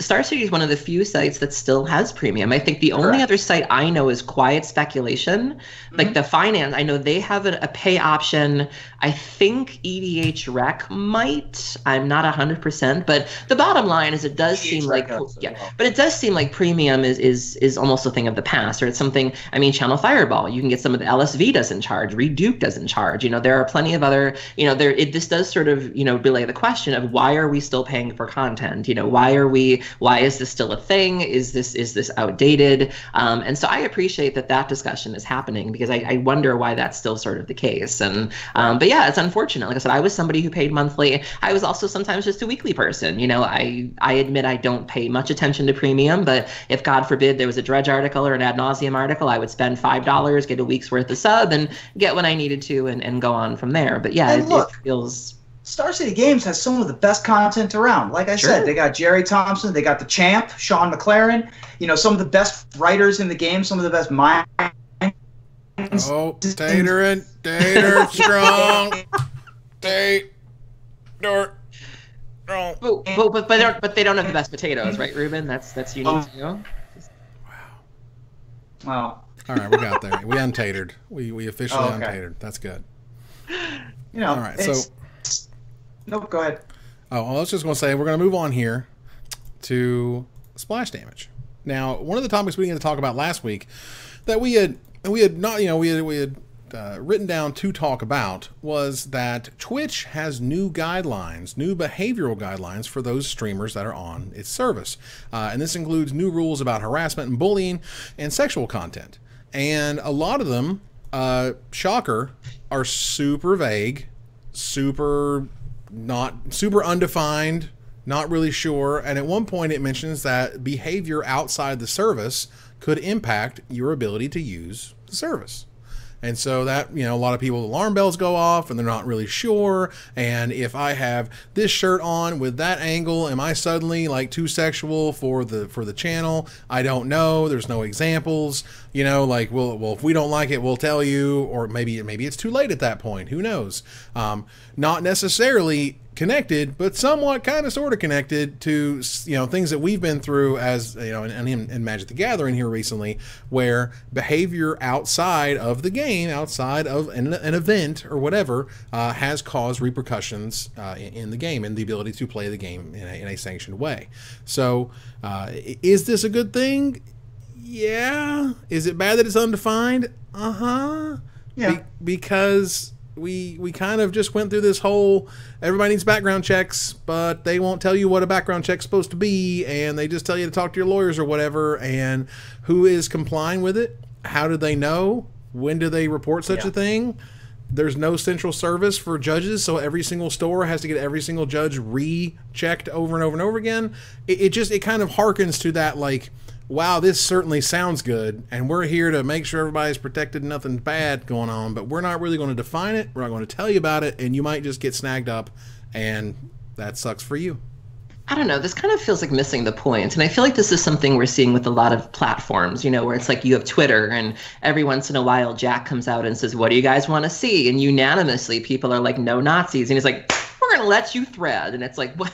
Star City is one of the few sites that still has premium. I think the only other site I know is Quiet Speculation. Like the finance, I know they have a pay option. I think EDH Rec might. I'm not 100%, but the bottom line is it does seem like but it does seem like premium is almost a thing of the past, or it's something. I mean, Channel Fireball, you can get some of the LSV doesn't charge. Duke doesn't charge. There are plenty of other, this does sort of, relay the question of why are we still paying for content? Why is this still a thing? Is this outdated? And so I appreciate that discussion is happening, because I wonder why that's still sort of the case. And, but yeah, it's unfortunate. Like I said, I was somebody who paid monthly. I was also sometimes just a weekly person. I admit I don't pay much attention to premium, but if God forbid there was a Dredge article or an Ad Nauseam article, I would spend $5, get a week's worth of sub, and get what I needed to and go on from there. But yeah, it feels... Star City Games has some of the best content around. Like I said, they got Jerry Thompson, they got the Champ, Sean McLaren, some of the best writers in the game, some of the best minds. Oh, Tater strong. Tater strong. But they don't have the best potatoes, right, Ruben? That's unique too. Wow. All right, we got there. We untatered. We officially untatered. That's good. All right, so... Nope, go ahead. Oh, I was just going to say, we're going to move on here to splash damage. Now, one of the topics we needed to talk about last week that we had written down to talk about was that Twitch has new guidelines, new behavioral guidelines for those streamers that are on its service. And this includes new rules about harassment and bullying and sexual content. And a lot of them, shocker, are super vague, super undefined, not really sure. And at one point it mentions that behavior outside the service could impact your ability to use the service. And so that, a lot of people, alarm bells go off and they're not really sure. And if I have this shirt on with that angle, am I suddenly like too sexual for the channel? I don't know. There's no examples. Like, well, if we don't like it, we'll tell you. Or maybe it's too late at that point. Who knows? Not necessarily connected, but somewhat kind of sort of connected to things that we've been through as in Magic the Gathering here recently, where behavior outside of the game, outside of an event or whatever, has caused repercussions in the game and the ability to play the game in a sanctioned way. So is this a good thing? Yeah. Is it bad that it's undefined? Yeah. Because we kind of just went through this whole everybody needs background checks, but they won't tell you what a background check's supposed to be, and they just tell you to talk to your lawyers or whatever. And who is complying with it? How do they know? When do they report such a thing? There's no central service for judges, so every single store has to get every single judge rechecked over and over and over again. It kind of harkens to that, like, wow, this certainly sounds good, and we're here to make sure everybody's protected and nothing bad going on, but we're not really going to define it. We're not going to tell you about it, and you might just get snagged up, and that sucks for you. I don't know. This kind of feels like missing the point. And I feel like this is something we're seeing with a lot of platforms, you know, where it's like you have Twitter and every once in a while Jack comes out and says, what do you guys want to see? And unanimously people are like, no Nazis. And he's like, we're going to let you thread. And it's like, what?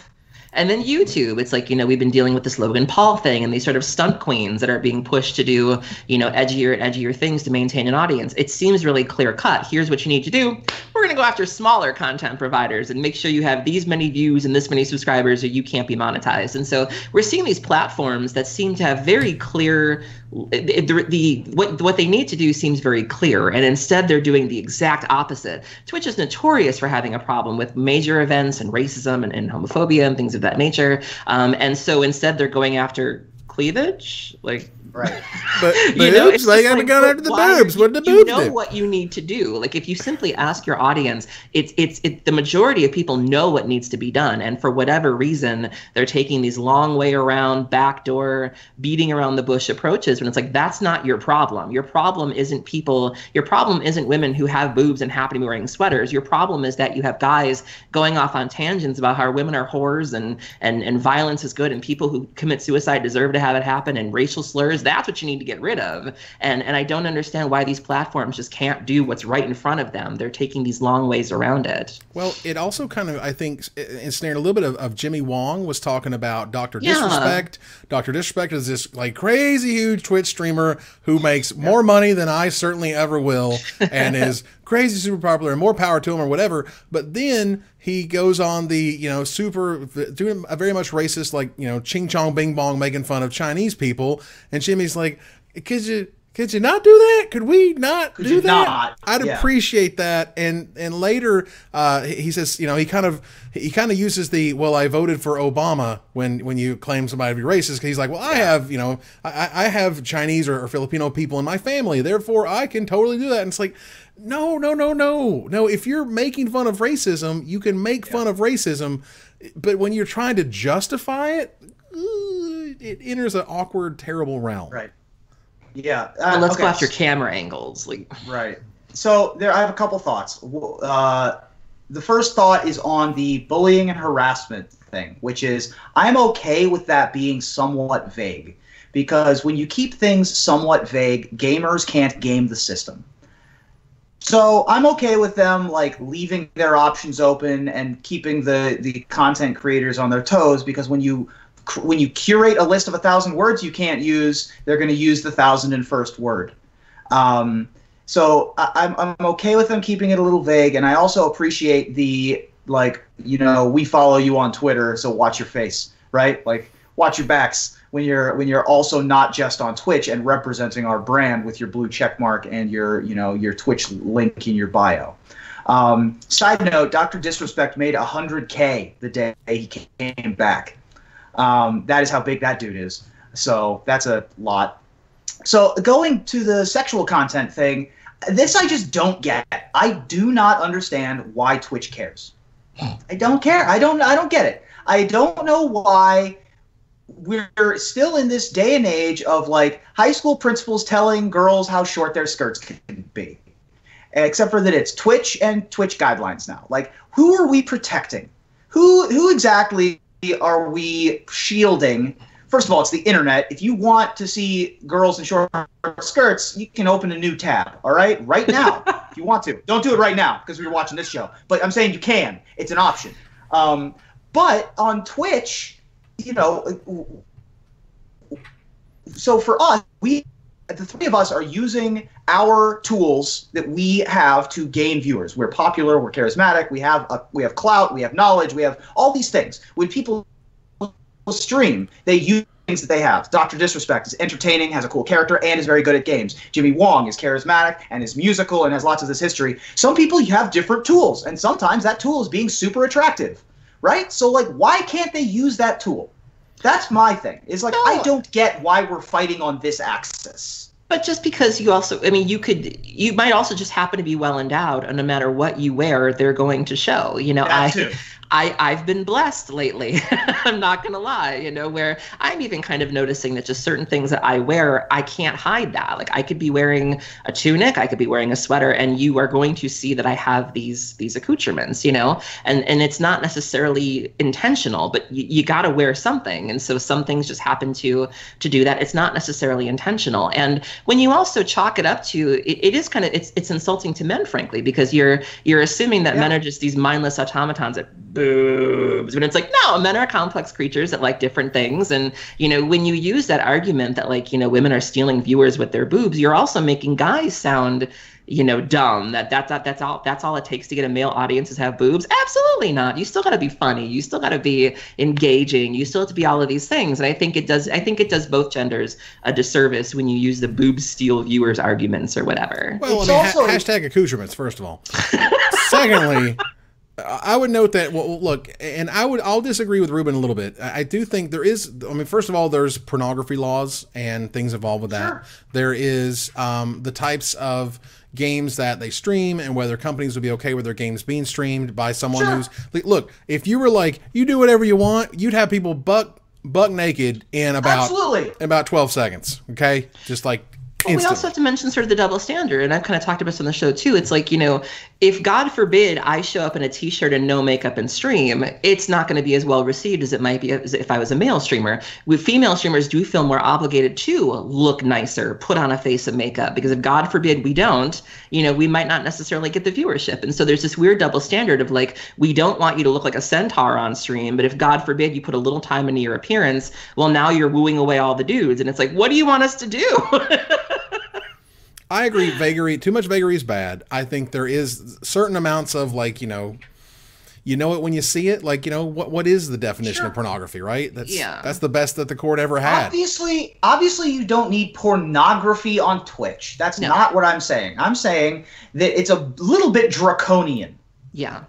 And then YouTube, it's like, you know, we've been dealing with this Logan Paul thing and these sort of stunt queens that are being pushed to do, you know, edgier and edgier things to maintain an audience. It seems really clear cut. Here's what you need to do. We're going to go after smaller content providers and make sure you have these many views and this many subscribers or you can't be monetized. And so we're seeing these platforms that seem to have very clear, what they need to do seems very clear. And instead they're doing the exact opposite. Twitch is notorious for having a problem with major events and racism and homophobia and things of that nature. And so instead they're going after cleavage, like, right. But you know, boobs, they gotta go after the boobs. What did the boobs do? You know what you need to do. Like if you simply ask your audience, it's the majority of people know what needs to be done, and for whatever reason, they're taking these long way around, backdoor, beating around the bush approaches. When it's like that's not your problem. Your problem isn't people. Your problem isn't women who have boobs and happen to be wearing sweaters. Your problem is that you have guys going off on tangents about how women are whores and violence is good and people who commit suicide deserve to have it happen and racial slurs. That's what you need to get rid of. And I don't understand why these platforms just can't do what's right in front of them. They're taking these long ways around it. Well, it also kind of, I think, ensnared a little bit of Jimmy Wong was talking about Dr. Disrespect. Dr. Disrespect is this like crazy huge Twitch streamer who makes more money than I certainly ever will and is crazy super popular and more power to him or whatever. But then he goes on the, you know, doing a very much racist, like, you know, ching chong bing bong making fun of Chinese people. And Jimmy's like, could you not do that? Could we not do that? I'd appreciate that. And later he says, you know, he kind of uses the, well, I voted for Obama when you claim somebody to be racist, because he's like, well, I have, you know, I have Chinese or Filipino people in my family, therefore I can totally do that. And it's like, no. If you're making fun of racism, you can make fun of racism, but when you're trying to justify it, it enters an awkward, terrible realm. Right. Yeah. Well, let's go after camera angles. Like. Right. So I have a couple thoughts. The first thought is on the bullying and harassment thing, which is I'm okay with that being somewhat vague, because when you keep things somewhat vague, gamers can't game the system. So I'm okay with them like leaving their options open and keeping the content creators on their toes, because when you curate a list of 1,000 words you can't use, they're going to use the 1,001st word. So I'm okay with them keeping it a little vague, and I also appreciate the, like, you know, we follow you on Twitter, so watch your face, right? Like, watch your backs when you're also not just on Twitch and representing our brand with your blue check mark and your, you know, your Twitch link in your bio. Side note, Dr. Disrespect made 100K the day he came back. That is how big that dude is. So that's a lot. So going to the sexual content thing, this I just don't get. I do not understand why Twitch cares. I don't care. I don't get it. I don't know why we're still in this day and age of like high school principals telling girls how short their skirts can be. Except for that it's Twitch and Twitch guidelines now. Like, who are we protecting? Who exactly are we shielding? First of all, it's the internet. If you want to see girls in short skirts, you can open a new tab, all right? Right now, if you want to. Don't do it right now because we're watching this show. But I'm saying you can. It's an option. But on Twitch, you know, so for us, the three of us are using our tools that we have to gain viewers. We're popular, we're charismatic, we have clout, we have knowledge, we have all these things. When people stream, they use things that they have. Dr. Disrespect is entertaining, has a cool character, and is very good at games. Jimmy Wong is charismatic and is musical and has lots of this history. Some people have different tools, and sometimes that tool is being super attractive, right? So, like, why can't they use that tool? That's my thing. Is like, I don't get why we're fighting on this axis. But just because you also, I mean, you might also just happen to be well endowed, and no matter what you wear, they're going to show. You know, I've been blessed lately. I'm not gonna lie, you know, where I'm even kind of noticing that just certain things that I wear, I can't hide that. Like I could be wearing a tunic, I could be wearing a sweater, and you are going to see that I have these accoutrements, you know, and it's not necessarily intentional, but you got to wear something, and so some things just happen to do that. It's not necessarily intentional, and when you also chalk it up to it is kind of it's insulting to men, frankly, because you're assuming that men are just these mindless automatons that boobs, when it's like, no, men are complex creatures that like different things. And you know, when you use that argument that like, you know, women are stealing viewers with their boobs, you're also making guys sound, you know, dumb. That's all it takes to get a male audience is have boobs. Absolutely not. You still got to be funny, you still got to be engaging, you still have to be all of these things. And I think it does both genders a disservice when you use the boob steal viewers arguments or whatever. Well, I mean, also hashtag accoutrements, first of all. Secondly, I would note that, well, look, and I'll disagree with Ruben a little bit. I do think there is, I mean, first of all, there's pornography laws and things involved with that. Sure. There is the types of games that they stream and whether companies would be okay with their games being streamed by someone who's, look, if you were like, you do whatever you want, you'd have people buck naked in about 12 seconds. Okay. Just like, well, we also have to mention sort of the double standard, and I've kind of talked about this on the show too. It's like, you know, if God forbid I show up in a t-shirt and no makeup and stream, it's not going to be as well received as it might be as if I was a male streamer. With female streamers do feel more obligated to look nicer, put on a face of makeup, because if God forbid we don't, you know, we might not necessarily get the viewership. And so there's this weird double standard of like, we don't want you to look like a centaur on stream, but if God forbid you put a little time into your appearance, well, now you're wooing away all the dudes. And it's like, what do you want us to do? I agree. Vagary, too much vagary is bad. I think there is certain amounts of like, you know it when you see it. Like, you know, what is the definition of pornography, right? That's the best that the court ever had. Obviously, you don't need pornography on Twitch. That's not what I'm saying. I'm saying that it's a little bit draconian. Yeah.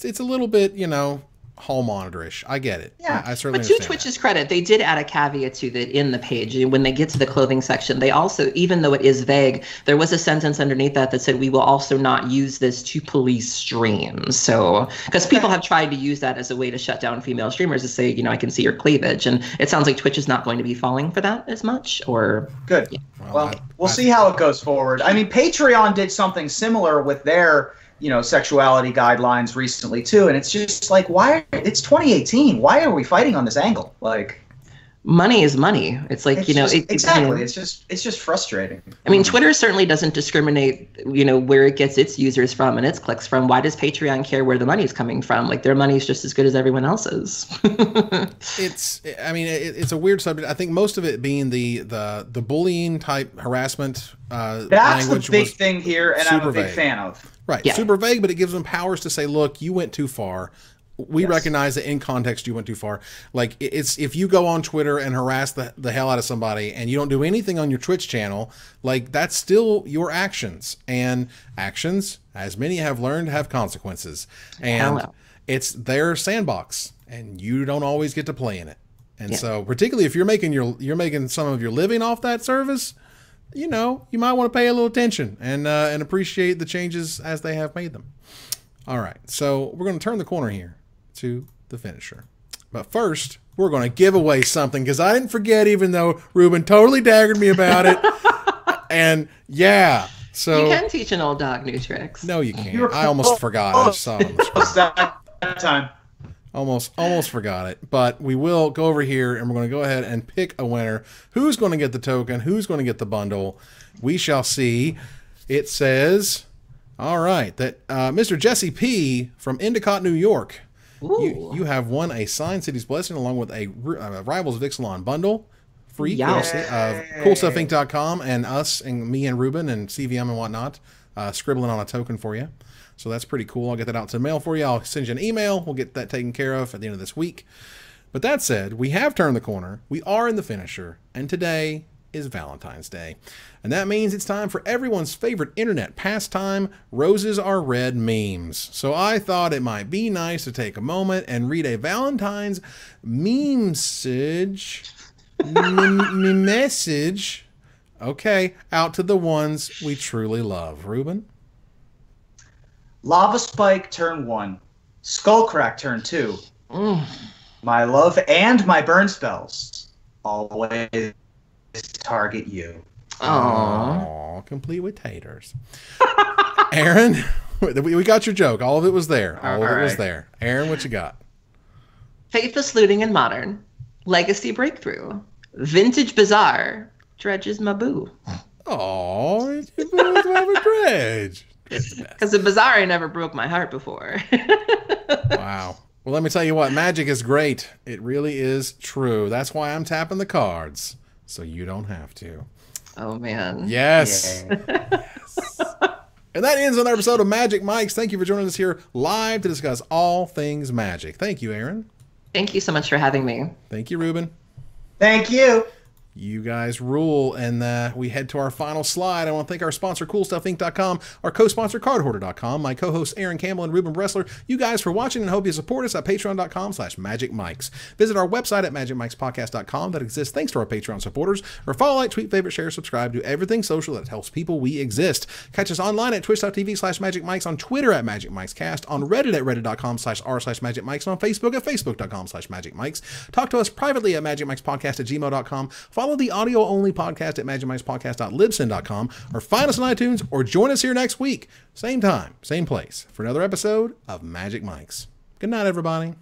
It's a little bit, you know, hall monitorish. I get it. Yeah. I certainly understand. But to Twitch's Twitch's credit, they did add a caveat to that in the page. When they get to the clothing section, they also, even though it is vague, there was a sentence underneath that said, we will also not use this to police streams. So, because people have tried to use that as a way to shut down female streamers to say, you know, I can see your cleavage. And it sounds like Twitch is not going to be falling for that as much. Or good. Yeah. Well, we'll see how it goes forward. I mean, Patreon did something similar with their, you know, sexuality guidelines recently too, and it's just like, why? It's 2018. Why are we fighting on this angle? Like, money is money. It's like, it's, you know, exactly. You know, it's just frustrating. I mean, Twitter certainly doesn't discriminate, you know, where it gets its users from and its clicks from. Why does Patreon care where the money's coming from? Like, their money's just as good as everyone else's. It's a weird subject. I think most of it being the bullying type harassment. That's the big thing here, and I'm a big fan of. Right, yeah. Super vague, but it gives them powers to say, look, you went too far. We recognize that in context you went too far. Like, it's if you go on Twitter and harass the hell out of somebody and you don't do anything on your Twitch channel, like, that's still your actions. And actions, as many have learned, have consequences. And it's their sandbox, and you don't always get to play in it. And so, particularly if you're making some of your living off that service, you know, you might want to pay a little attention and appreciate the changes as they have made them. All right, so we're going to turn the corner here to the finisher. But first, we're going to give away something, because I didn't forget, even though Ruben totally daggered me about it. And yeah, so you can teach an old dog new tricks. No, you can't. I almost forgot. I just saw it on the screen. That time. Almost forgot it, but we will go over here and we're going to go ahead and pick a winner. Who's going to get the token? Who's going to get the bundle? We shall see. It says, all right, that Mr. Jesse P. from Endicott, New York. You have won a Signed Cities Blessing along with a Rivals of Ixalan bundle. Free courtesy of CoolStuffInc.com and us and me and Ruben and CVM and whatnot scribbling on a token for you. So that's pretty cool. I'll get that out to the mail for you. I'll send you an email. We'll get that taken care of at the end of this week. But that said, we have turned the corner. We are in the finisher. And today is Valentine's Day. And that means it's time for everyone's favorite internet pastime, Roses Are Red memes. So I thought it might be nice to take a moment and read a Valentine's message. Okay, out to the ones we truly love. Ruben? Lava Spike, turn 1. Skullcrack turn 2. My love and my burn spells always target you. Aww, complete with taters. Aaron, we got your joke. All of it was there. All of it was there. Aaron, what you got? Faithless Looting in Modern. Legacy Breakthrough. Vintage Bazaar. Dredge's Maboo. Oh, it's a dredge. Because the Bazaar never broke my heart before. Wow. Well, let me tell you what. Magic is great. It really is true. That's why I'm tapping the cards. So you don't have to. Oh, man. Yes. Yes. And that ends another episode of Magic Mics. Thank you for joining us here live to discuss all things magic. Thank you, Aaron. Thank you so much for having me. Thank you, Ruben. Thank you. You guys rule, and we head to our final slide. I want to thank our sponsor, CoolStuffInc.com, our co-sponsor, CardHoarder.com, my co-hosts, Aaron Campbell and Ruben Bressler, you guys for watching, and hope you support us at Patreon.com/MagicMics. Visit our website at MagicMicspodcast.com that exists thanks to our Patreon supporters, or follow, like, tweet, favorite, share, subscribe, do everything social that helps people we exist. Catch us online at Twitch.tv/MagicMics, on Twitter at MagicMicsCast, on Reddit at Reddit.com/r/MagicMics, and on Facebook at Facebook.com/MagicMics. Talk to us privately at MagicMicspodcast@gmail.com. Follow the audio-only podcast at MagicMicspodcast.libsyn.com, or find us on iTunes, or join us here next week. Same time, same place, for another episode of Magic Mics. Good night, everybody.